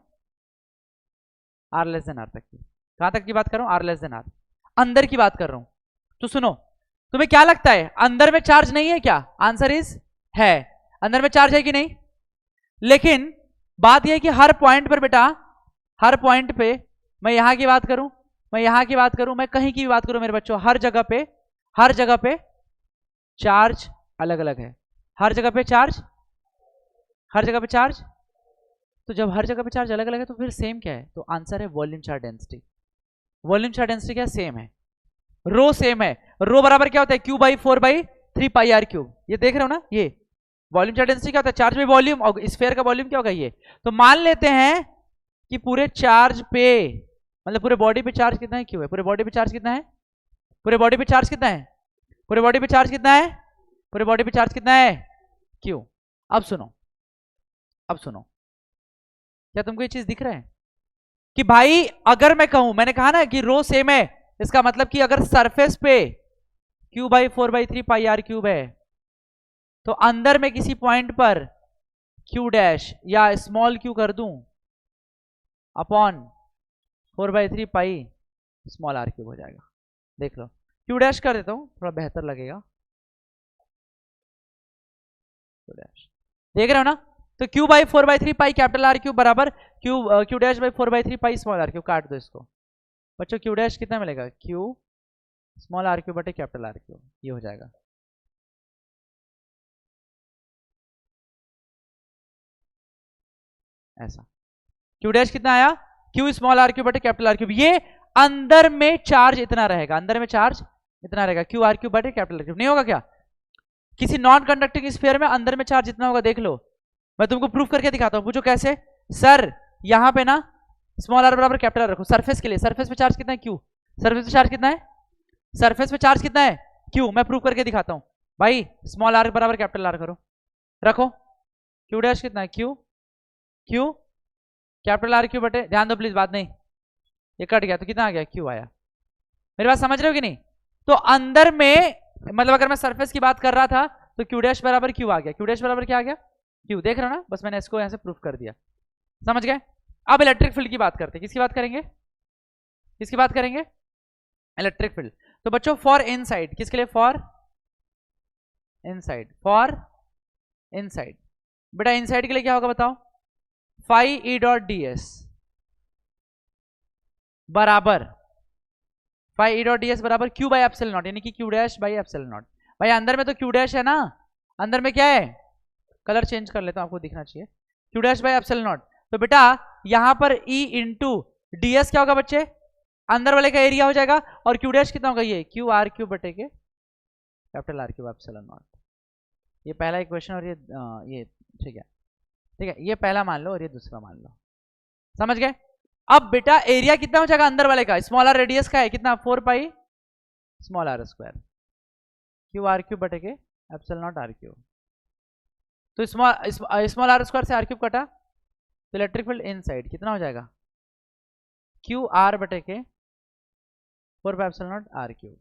आर लेस देन आर तक की। कहां तक की बात कर रहा हूं? Are less than R. अंदर की बात कर रहा हूं। तो सुनो, तुम्हें क्या लगता है अंदर में चार्ज नहीं है क्या? आंसर इज है। अंदर में चार्ज है कि नहीं? लेकिन बात यह है कि हर पॉइंट पर बेटा, हर पॉइंट पे, मैं यहां की बात करूं, मैं यहां की बात करूं, मैं कहीं की भी बात करूं मेरे बच्चों, हर जगह पे चार्ज अलग अलग है। हर जगह पे चार्ज, हर जगह पे चार्ज, तो जब हर जगह पे चार्ज अलग अलग है तो फिर सेम क्या है? तो आंसर है volume charge density. Volume charge density क्या सेम है? रो सेम है। रो बराबर क्या होता है? Q by 4/3 pi r cube. ये देख रहे हो ना, ये वॉल्यूम चार्ज डेंसिटी क्या होता है? चार्ज बाई वॉल्यूम, और स्फीयर का वॉल्यूम क्या होगा? ये। तो मान लेते हैं कि पूरे चार्ज पे, मतलब पूरे बॉडी पे चार्ज कितना है? क्यू है। पूरे बॉडी पे चार्ज कितना है? पूरे बॉडी पे चार्ज कितना है? पूरे बॉडी पे चार्ज कितना है? पूरे बॉडी पे चार्ज कितना है? क्यू। अब सुनो, अब सुनो, क्या तुमको ये चीज दिख रहा है कि भाई अगर मैं कहूं, मैंने कहा ना कि रो सेम है, इसका मतलब कि अगर सरफेस पे q by 4/3 pi r cube है, तो अंदर में किसी पॉइंट पर क्यू डैश या स्मॉल क्यू कर दूं upon 4/3 pi small are cube हो जाएगा। देख लो, क्यू डैश कर देता हूं, थोड़ा बेहतर लगेगा। क्यू डैश, देख रहे हो ना? तो Q by 4/3 pi capital R cube बराबर Q dash by 4/3 pi small are cube. काट दो इसको बच्चों, क्यू डैश कितना मिलेगा? क्यू स्मॉल आर क्यूब बटे कैपिटल आर क्यूब, ये हो जाएगा। ऐसा क्यू डैश कितना आया? क्यू स्मॉल आर क्यूब बटे कैपिटल आर क्यूब। ये अंदर में चार्ज इतना रहेगा, अंदर में चार्ज इतना रहेगा, क्यू आर क्यूब बटे कैपिटल आर क्यूब। नहीं होगा क्या? किसी नॉन कंडक्टिंग स्फीयर में अंदर में चार्ज इतना होगा, देख लो, मैं तुमको प्रूफ करके दिखाता हूं। पूछो कैसे? सर यहां पे ना स्मॉल आर बराबर कैपिटल आर रखो सरफेस के लिए। सरफेस पे चार्ज कितना है? क्यू। सरफेस पे चार्ज कितना है? सरफेस पे चार्ज कितना है? क्यू। मैं प्रूफ करके दिखाता हूं भाई। स्मॉल आर बराबर कैपिटल आर करो, रखो। क्यू डैश कितना है? Q, Q capital R q बटे, ध्यान दो प्लीज, बात नहीं, ये कट गया तो कितना आ गया? क्यू आया। मेरी बात समझ रहे हो कि नहीं? तो अंदर में, मतलब अगर मैं सरफेस की बात कर रहा था तो क्यू डैश बराबर क्यू आ गया। क्यू डैश बराबर क्या आ गया? क्यू। देख रहे हो ना? बस मैंने इसको यहां से प्रूफ कर दिया, समझ गए? अब इलेक्ट्रिक फील्ड की बात करते हैं। किसकी बात करेंगे? किसकी बात करेंगे? Electric field. तो बच्चों फॉर इनसाइड, किसके लिए? For inside, for inside. बेटा इनसाइड के लिए क्या होगा बताओ? Phi E dot D S बराबर, phi E dot D S बराबर क्यू बाई एप्सिलॉन नॉट, यानी कि Q dash by epsilon naught. भाई अंदर में तो क्यू डैश है ना, अंदर में क्या है? कलर चेंज कर लेता हूं, आपको दिखना चाहिए। Q dash by epsilon naught. तो बेटा यहां पर ई इंटू डी एस क्या होगा बच्चे? अंदर वाले का एरिया हो जाएगा। और क्यू डैश कितना होगा? ये क्यू आर क्यू बटे के capital R Q epsilon not. ये पहला इक्वेशन, और ये ठीक है, ठीक है, ये पहला मान लो और ये दूसरा मान लो, समझ गए? अब बेटा एरिया कितना हो जाएगा अंदर वाले का? स्मॉल आर रेडियस का है कितना? 4 pi small are square q r q बटे के एप्सिलॉन नॉट आर क्यू। तो स्मॉल आर स्क्वायर से आर क्यूब कटा, तो इलेक्ट्रिक फील्ड इनसाइड कितना हो जाएगा? क्यू आर बटे के 4 पाई एप्सिलॉन नॉट आर क्यूब।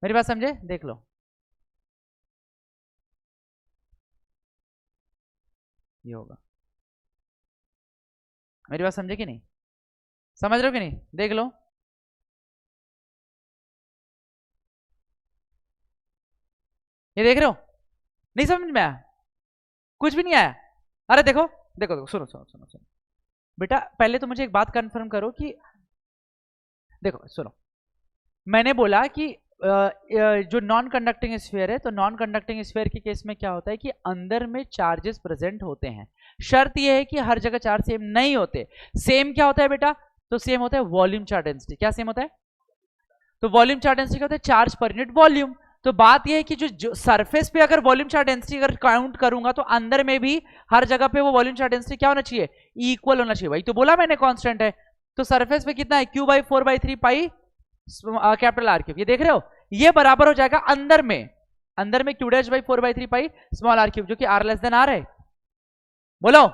मेरी बात समझे? देख लो, ये होगा। मेरी बात समझे कि नहीं? समझ रहे हो कि नहीं? देख लो, ये देख रहे हो? नहीं समझ में आया? कुछ भी नहीं आया? अरे देखो देखो देखो, सुनो सुनो सुनो सुनो बेटा, पहले तो मुझे एक बात कंफर्म करो कि, देखो सुनो, मैंने बोला कि जो नॉन कंडक्टिंग स्फीयर है, तो नॉन कंडक्टिंग स्फीयर के केस में क्या होता है कि अंदर में चार्जेस प्रेजेंट होते हैं। शर्त यह है कि हर जगह चार्ज सेम नहीं होते। सेम क्या होता है बेटा? तो सेम होता है वॉल्यूम चार्ज डेंसिटी। क्या सेम होता है? तो वॉल्यूम चार्ज डेंसिटी क्या होता है? Charge per unit volume. तो बात यह है कि जो सरफेस पे अगर वॉल्यूम चार्ज डेंसिटी अगर काउंट करूंगा, तो अंदर में भी हर जगह पे वो वॉल्यूम चार्ज डेंसिटी क्या होना चाहिए? इक्वल होना चाहिए। भाई तो बोला मैंने कांस्टेंट है। तो सरफेस पे कितना है? Q by 4/3 pi capital R cube. ये देख रहे हो? ये बराबर हो जाएगा अंदर में q dash by 4/3 pi small are cube, जो कि आर लेस देन आर है। बोलो,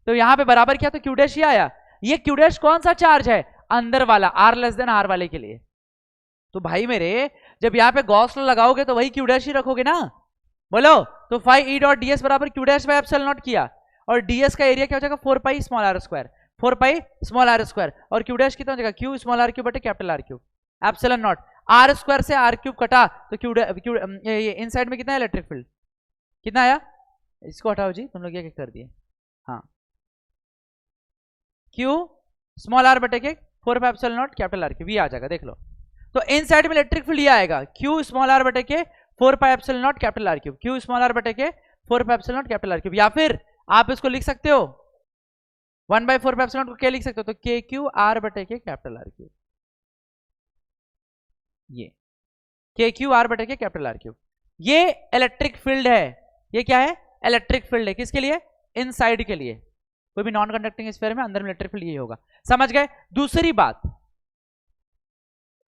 तो यहां पे बराबर क्या? तो क्यू डैश ही आया। ये क्यू डैश कौन सा चार्ज है? अंदर वाला, आर लेस देन आर वाले के लिए। तो भाई मेरे, जब यहाँ पे गॉस लॉ लगाओगे तो वही क्यू डैश ही रखोगे ना। बोलो, तो phi E dot D S बराबर Q dash by epsilon naught किया, और डीएस का एरिया क्या हो जाएगा? 4 pi small are square, 4 pi small are square, और क्यू डैश कितना हो जाएगा? क्यू स्मॉल आर क्यूब बटे capital R cube epsilon naught. Are square से आर क्यूब कटा, तो क्यू इन साइड में कितना है इलेक्ट्रिक फील्ड? कितना आया? इसको हटाओ जी, तुम लोग ये क्या कर दिए। हाँ, क्यू स्मॉल आर बटे के 4 पाई epsilon naught capital R cube, ये आ जाएगा देख लो। तो इन साइड में इलेक्ट्रिक फील्ड ये आएगा क्यू स्मॉल आर बटे के 4 पाई epsilon naught capital R cube, q small r बटे के 4 पाई epsilon naught capital R cube. या फिर आप इसको लिख सकते हो 1/4 पाई एप्सिलॉन नॉट को क्या लिख सकते हो, तो के क्यू आर बटे के कैपिटल आर क्यूब, ये के क्यू आर बटे के कैपिटल आर क्यूब। ये इलेक्ट्रिक फील्ड है, ये क्या है, इलेक्ट्रिक फील्ड है। किसके लिए, इनसाइड के लिए। कोई भी नॉन कंडक्टिंग स्फीयर में अंदर में इलेक्ट्रिक फील्ड ये होगा, समझ गए। दूसरी बात,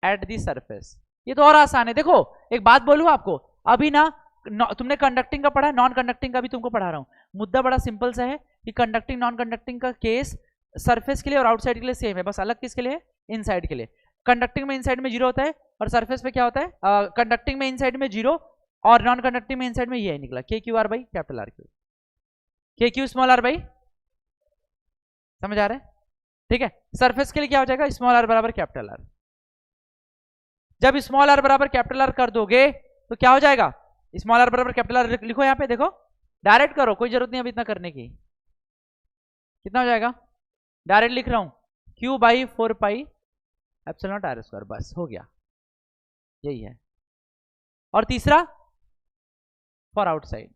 एट दी सरफेस, ये तो और आसान है। देखो एक बात बोलूं आपको, अभी ना तुमने कंडक्टिंग का पढ़ा, नॉन कंडक्टिंग का भी तुमको पढ़ा रहा हूं। मुद्दा बड़ा सिंपल सा है कि कंडक्टिंग नॉन कंडक्टिंग का केस सरफेस के लिए और आउटसाइड के लिए सेम है, बस अलग किसके लिए, इनसाइड के लिए। कंडक्टिंग में इनसाइड में 0 होता है और सरफेस पे क्या होता है, कंडक्टिंग में इनसाइड में 0 और नॉन कंडक्टिंग में इनसाइड में ये निकला के q r by capital R cube, के क्यू स्मॉल आर बाई, समझ आ रहा है, ठीक है। सरफेस के लिए क्या हो जाएगा, स्मॉल आर बराबर कैपिटल आर। जब स्मॉल आर बराबर कैपिटल आर कर दोगे तो क्या हो जाएगा, स्मॉल आर बराबर कैपिटल आर लिखो यहाँ पे, देखो डायरेक्ट करो, कोई जरूरत नहीं अभी इतना करने की। कितना हो जाएगा, डायरेक्ट लिख रहा हूं q by 4 pi epsilon naught are square, बस हो गया, यही है। और तीसरा फॉर आउटसाइड,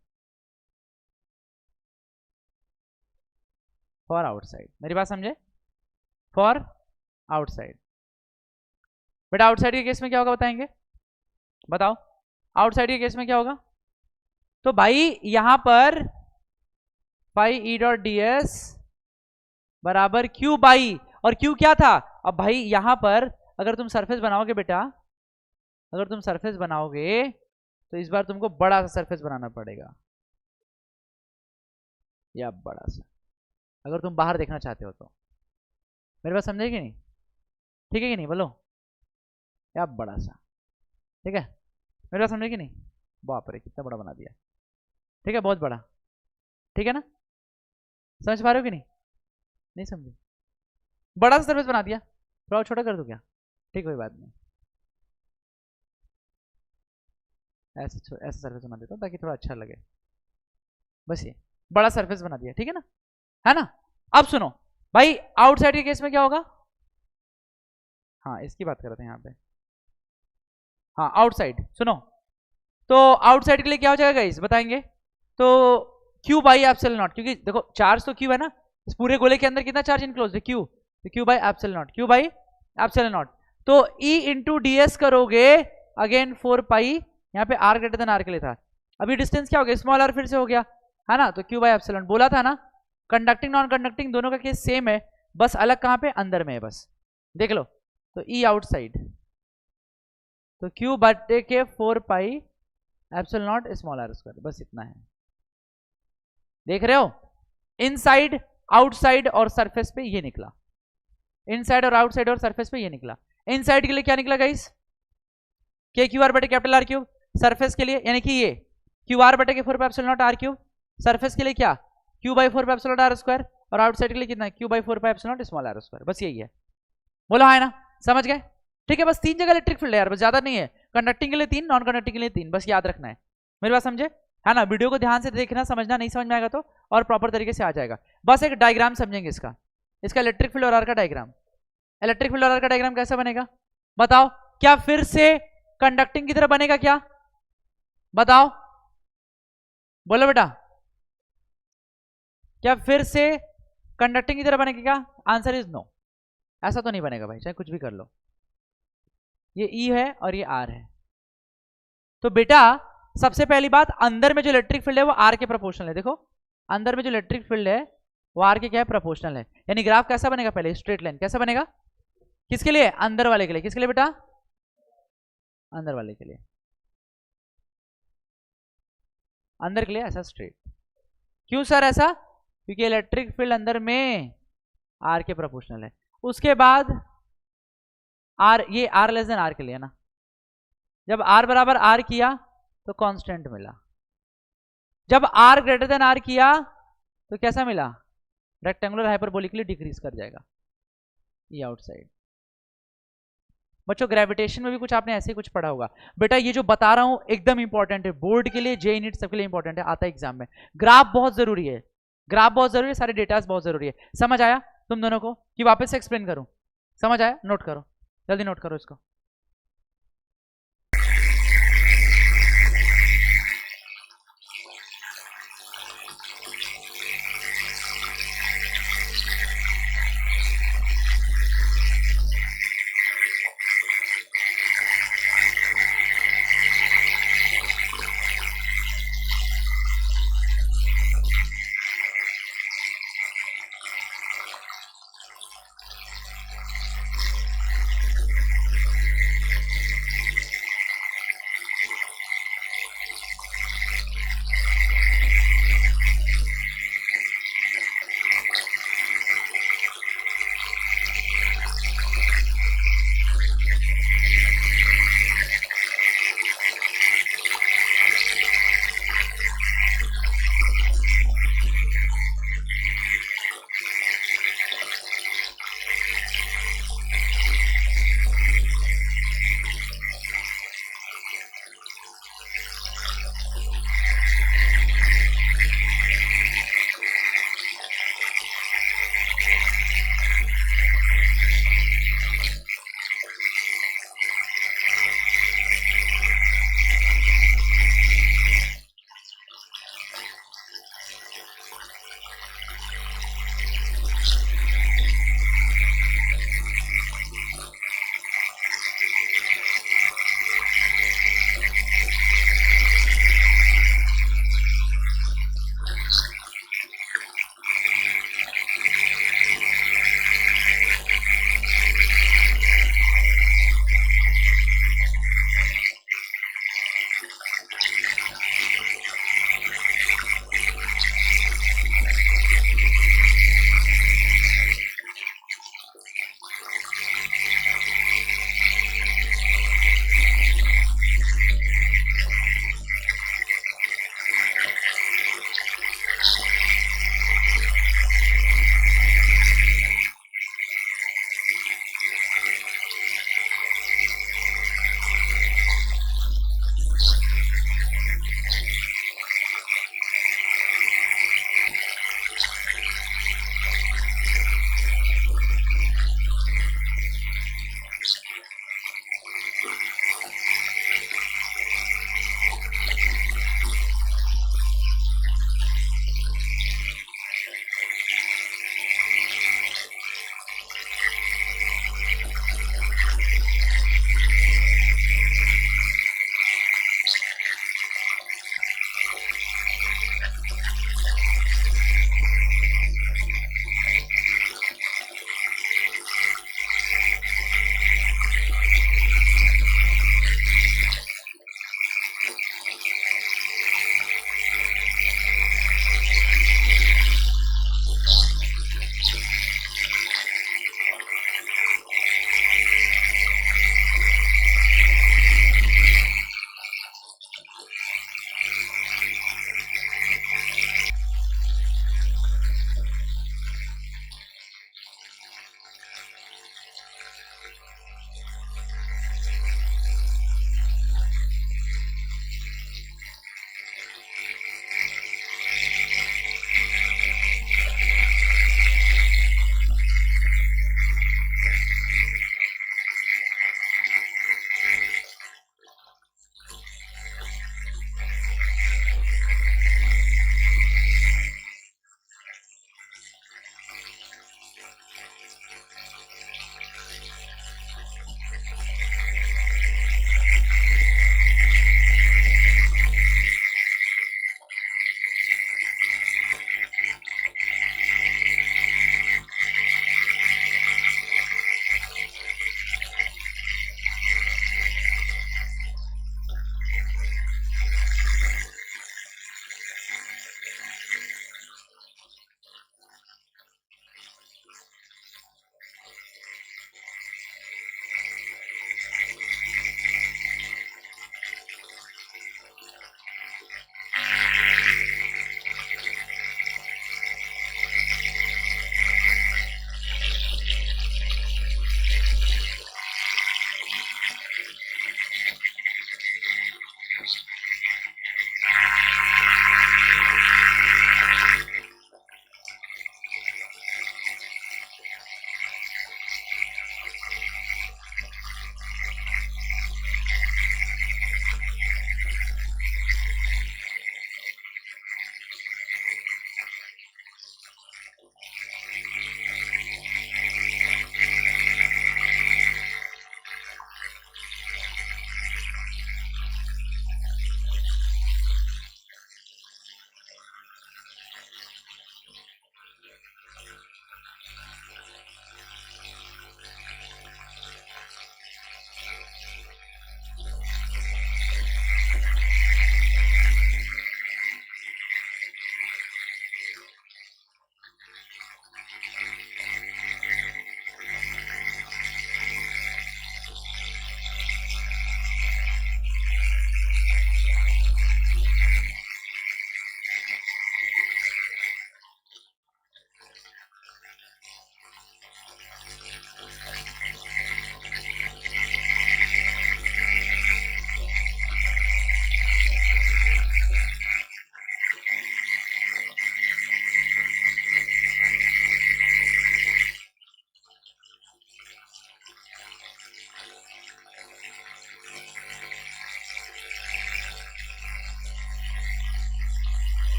फॉर आउटसाइड, मेरी बात समझे, फॉर आउटसाइड। बेटा आउटसाइड के केस में क्या होगा बताएंगे, बताओ आउटसाइड के केस में क्या होगा। तो भाई यहां पर पाई ई डॉट डी एस बराबर क्यू बाई, और क्यू क्या था, अब भाई यहां पर अगर तुम सरफेस बनाओगे बेटा, अगर तुम सरफेस बनाओगे तो इस बार तुमको बड़ा सा सरफेस बनाना पड़ेगा, या बड़ा सा, अगर तुम बाहर देखना चाहते हो तो। मेरे बात समझे कि नहीं, ठीक है कि नहीं बोलो, या बड़ा सा, ठीक है। मेरे बात समझे कि नहीं, बाप रे कितना बड़ा बना दिया, ठीक है, बहुत बड़ा, ठीक है ना, समझ पा रहे हो कि नहीं, नहीं समझे, बड़ा सा सरफेस बना दिया, थोड़ा छोटा कर दो क्या, ठीक, कोई बात नहीं, ऐसा ऐसा सरफेस बना देता हूँ ताकि थोड़ा अच्छा लगे, बस ये बड़ा सरफेस बना दिया, ठीक है ना, है ना। अब सुनो भाई, आउटसाइड के केस में क्या होगा, हाँ इसकी बात कर रहे थे यहाँ पे, हाँ आउटसाइड सुनो, तो आउटसाइड के लिए क्या हो जाएगा गाइस बताएंगे, तो क्यू बाई एप्सिलॉन नॉट, क्योंकि देखो चार्ज तो क्यू है ना, इस पूरे गोले के अंदर कितना चार्ज इनक्लोज है, क्यू, तो Q by epsilon not, Q by epsilon naught. तो ई इंटू डी एस करोगे अगेन 4 पाई, यहाँ पे आर ग्रेटर देन आर के लिए था, अभी डिस्टेंस क्या हो गया, स्मॉल आर फिर से हो गया, है ना, तो क्यू बाई एप्सिलॉन, बोला था ना कंडक्टिंग नॉन कंडक्टिंग दोनों का केस सेम है, बस अलग कहाँ पे, अंदर में है, बस देख लो। तो ई आउटसाइड, तो क्यू बटे के 4 पाई epsilon naught small are square, बस इतना है, देख रहे हो, इनसाइड आउटसाइड और सरफेस पे ये निकला, इनसाइड और आउटसाइड और सरफेस पे ये निकला। इनसाइड के लिए क्या निकला गाइस, के क्यू आर बटे कैपिटल आर क्यूब, सरफेस के लिए यानी कि ये क्यू आर बटे के 4 पाई epsilon naught r cube, surface के लिए क्या q by 4 pi epsilon naught are square, और आउटसाइड के लिए कितना q by 4 pi epsilon naught small are square, बस यही है, बोला है ना, समझ गए, ठीक है। बस 3 जगह इलेक्ट्रिक फील्ड है यार, बस ज्यादा नहीं है, कंडक्टिंग के लिए 3, नॉन कंडक्टिंग के लिए 3, बस याद रखना है, मेरी बात समझे, है ना। वीडियो को ध्यान से देखना, समझना, नहीं समझ में आएगा तो और प्रॉपर तरीके से आ जाएगा। बस एक डायग्राम समझेंगे इसका, इसका इलेक्ट्रिक फील्ड और आर का डायग्राम, इलेक्ट्रिक फील्ड और आर का डायग्राम कैसे बनेगा बताओ, क्या फिर से कंडक्टिंग की तरह बनेगा क्या, बताओ बोलो बेटा, क्या फिर से कंडक्टिंग की तरह बनेगा क्या, आंसर इज नो, ऐसा तो नहीं बनेगा भाई, चाहे कुछ भी कर लो। ये ई है और ये आर है, तो बेटा सबसे पहली बात, अंदर में जो इलेक्ट्रिक फील्ड है वो आर के प्रोपोर्शनल है, देखो अंदर में जो इलेक्ट्रिक फील्ड है वो आर के क्या है, प्रोपोर्शनल है, यानी ग्राफ कैसा बनेगा, पहले स्ट्रेट लाइन कैसा बनेगा, किसके लिए, अंदर वाले के लिए, किसके लिए बेटा, अंदर वाले के लिए, अंदर के लिए ऐसा स्ट्रेट, क्यों सर ऐसा, क्योंकि इलेक्ट्रिक फील्ड अंदर में आर के प्रोपोर्शनल है। उसके बाद आर, ये आर लेस देन आर के लिए ना, जब आर बराबर आर किया तो कांस्टेंट मिला, जब आर ग्रेटर देन आर किया तो कैसा मिला, रेक्टेंगुलर हाइपरबोलिकली डिक्रीज कर जाएगा, ये आउटसाइड, बच्चों ग्रेविटेशन में भी कुछ आपने ऐसे ही कुछ पढ़ा होगा। बेटा ये जो बता रहा हूं एकदम इंपॉर्टेंट है, बोर्ड के लिए, जे यूनिट सबके लिए इंपॉर्टेंट है, आता है एग्जाम में। ग्राफ बहुत जरूरी है, ग्राफ बहुत जरूरी है, सारे डेटास बहुत जरूरी है। समझ आया तुम दोनों को कि वापस से एक्सप्लेन करूं? समझ आया? नोट करो, जल्दी नोट करो इसको।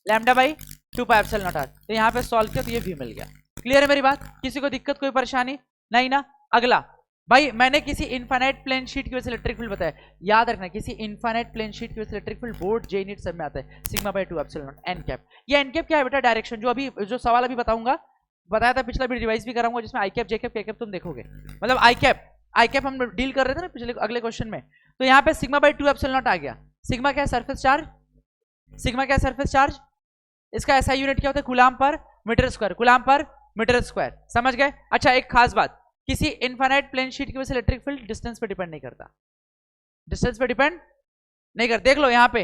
Lambda by 2 pi epsilon naught r. तो यहाँ पे सॉल्व किया तो ये भी मिल गया। क्लियर है मेरी बात? किसी को दिक्कत, कोई परेशानी नहीं ना? अगला भाई, मैंने किसी इनफाइनाइट प्लेन शीट की वजह से इलेक्ट्रिक फील्ड बताया, याद रखना किसी इनफाइनाइट प्लेन शीट की वजह से इलेक्ट्रिक फील्ड बोर्ड जे नीट सब में आता है sigma bye 2 epsilon not an cap. ये एन कैप क्या है बेटा? डायरेक्शन। जो अभी जो सवाल अभी बताऊंगा, बताया था पिछला भी, रिवाइज भी कराऊंगा, जिसमें आई कैप जे कैप के कैप तुम देखोगे। मतलब आई कैप हम डील कर रहे थे ना पिछले अगले क्वेश्चन में। तो यहाँ पे सिग्मा बाय 2 एप्सिलॉन नॉट आ गया। सिग्मा क्या है? Surface charge. सिग्मा क्या है? Surface charge. इसका एसआई यूनिट क्या होता है? कूलाम पर मीटर स्क्वायर। कूलाम पर मीटर स्क्वायर, समझ गए? अच्छा, एक खास बात, किसी इनफाइनाइट प्लेन शीट की वजह से इलेक्ट्रिक फील्ड डिस्टेंस पे डिपेंड नहीं करता। डिस्टेंस पे डिपेंड नहीं करता। देख लो यहाँ पे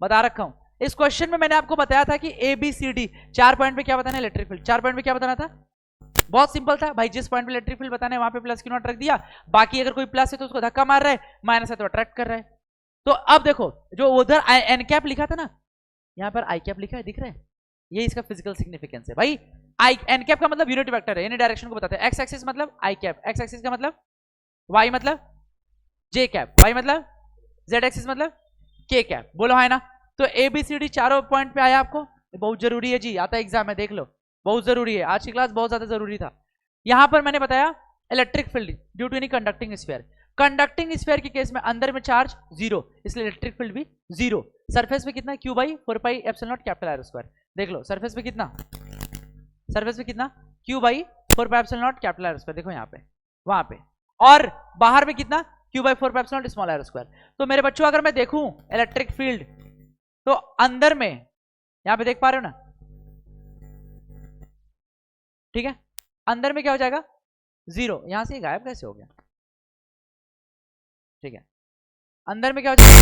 बता रखा हूं। इस क्वेश्चन में मैंने आपको बताया था कि A B C D 4 point पे क्या बताना है? Electric field. 4 पॉइंट पे क्या बताना था? बहुत सिंपल था भाई, जिस पॉइंट पे इलेक्ट्रिक फील्ड बताना है वहां पे प्लस क्यू नॉट रख दिया। बाकी अगर कोई प्लस है तो उसको धक्का मार रहा है, माइनस है तो अट्रैक्ट कर रहा है। तो अब देखो, जो उधर एन कैप लिखा था ना, यहाँ पर आई कैप लिखा है, दिख रहा है? ये इसका फिजिकल सिग्निफिकेंस है भाई। आई एन कैप का मतलब यूनिट वेक्टर है, यानी डायरेक्शन को बताते हैं। एक्स एक्सिस मतलब आई कैप, एक्स एक्सिस का मतलब वाई मतलब जे कैप, वाई मतलब जेड एक्सिस मतलब के कैप। बोलो है ना? तो ए बी सी डी चारों पॉइंट पे आया आपको, बहुत जरूरी है जी, आता है एग्जाम में, देख लो, बहुत जरूरी है। आज की क्लास बहुत ज्यादा जरूरी था। यहां पर मैंने बताया electric field due to any conducting sphere. Conducting sphere के केस में अंदर में चार्ज जीरो, इसलिए इलेक्ट्रिक फील्ड भी जीरो। सरफेस पे कितना? Q by 4 pi epsilon naught capital R square. देख लो सरफेस पे कितना, सरफेस पे कितना? Q by 4 pi epsilon naught capital R square. देखो यहाँ पे, वहां पे, और बाहर में कितना? Q by 4 pi epsilon naught small are square. तो मेरे बच्चों अगर मैं देखूं इलेक्ट्रिक फील्ड, तो अंदर में यहां पे देख पा रहे हो ना, ठीक है? अंदर में क्या हो जाएगा? जीरो। यहां से गायब कैसे हो गया? ठीक है, अंदर में क्या हो जाएगा?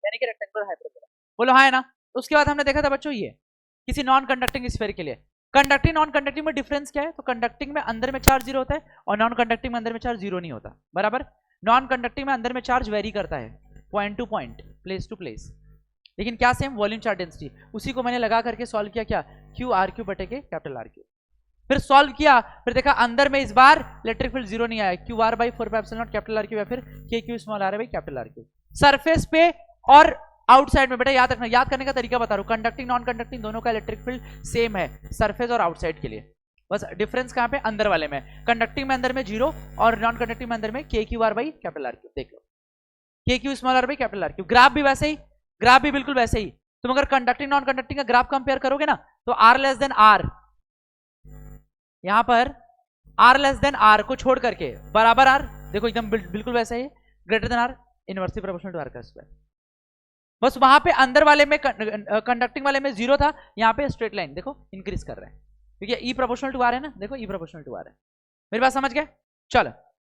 यानी कि रेक्टेंगुलर हाइपरबोला। बोलो हाँ है ना? उसके बाद हमने देखा था बच्चों ये किसी नॉन कंडक्टिंग स्फीयर के लिए। कंडक्टिंग नॉन कंडक्टिंग में डिफरेंस क्या है? तो कंडक्टिंग में अंदर में चार्ज जीरो होता है और नॉन कंडक्टिंग में अंदर में चार्ज जीरो नहीं होता। बराबर? नॉन कंडक्टिंग में अंदर में चार्ज वेरी करता है point to point, place to place, लेकिन क्या सेम? Volume charge density. उसी को मैंने लगा करके सॉल्व किया, क्या? क्यू आर क्यू बटे के कैपिटल आर क्यू। फिर सॉल्व किया, फिर देखा अंदर में इस बार इलेक्ट्रिक फील्ड जीरो नहीं आया। Q r by 4 pi epsilon naught capital R q या फिर k q small r by capital R q. Surface पे और आउटसाइड में, बेटा याद रखना, याद करने का तरीका बता रहा हूं। कंडक्टिंग नॉन कंडक्टिंग दोनों का इलेक्ट्रिक फील्ड सेम है, सरफेस और आउटसाइड के लिए। बस डिफरेंस कहां पे? अंदर वाले में। कंडक्टिंग में अंदर में जीरो और नॉन कंडक्टिंग में अंदर में k q r by capital R q. देख लो, k q small r by capital R q. Graph भी वैसे ही, ग्राफ भी बिल्कुल वैसे ही। तुम अगर कंडक्टिंग नॉन कंडक्टिंग का ग्राफ कंपेयर करोगे ना, तो आर लेस देन आर, यहां पर आर लेस देन आर को छोड़ करके बराबर आर, देखो एकदम बिल्कुल वैसे ही, greater than R inversely proportional to R का स्क्वायर। बस वहां पे अंदर वाले में कंडक्टिंग वाले में जीरो था, यहाँ पे स्ट्रेट लाइन देखो इंक्रीज कर रहा है, क्योंकि ई प्रोपोर्शनल टू आर है ना। देखो ई प्रोपोर्शनल टू आर है। मेरी बात समझ गए? चलो,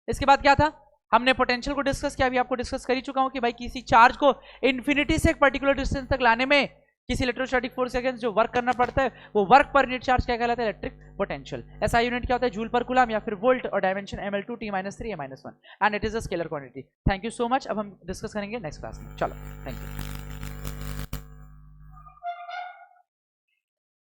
इसके बाद क्या था? हमने पोटेंशियल को डिस्कस किया। अभी आपको डिस्कस कर ही चुका हूं कि भाई किसी चार्ज को इन्फिनिटी से एक पर्टिकुलर डिस्टेंस तक लाने में किसी इलेक्ट्रोस्टैटिक फोर्स के अगेंस्ट जो वर्क करना पड़ता है, वो वर्क पर यूनिट चार्ज क्या कहलाता है? Electric potential. ऐसा यूनिट क्या होता है? जूल पर कूलम या फिर वोल्ट, और dimension ml2 t-3 a-1, and it is a scalar quantity. Thank you so much. अब हम डिस्कस करेंगे नेक्स्ट क्लास में। चलो, थैंक यू।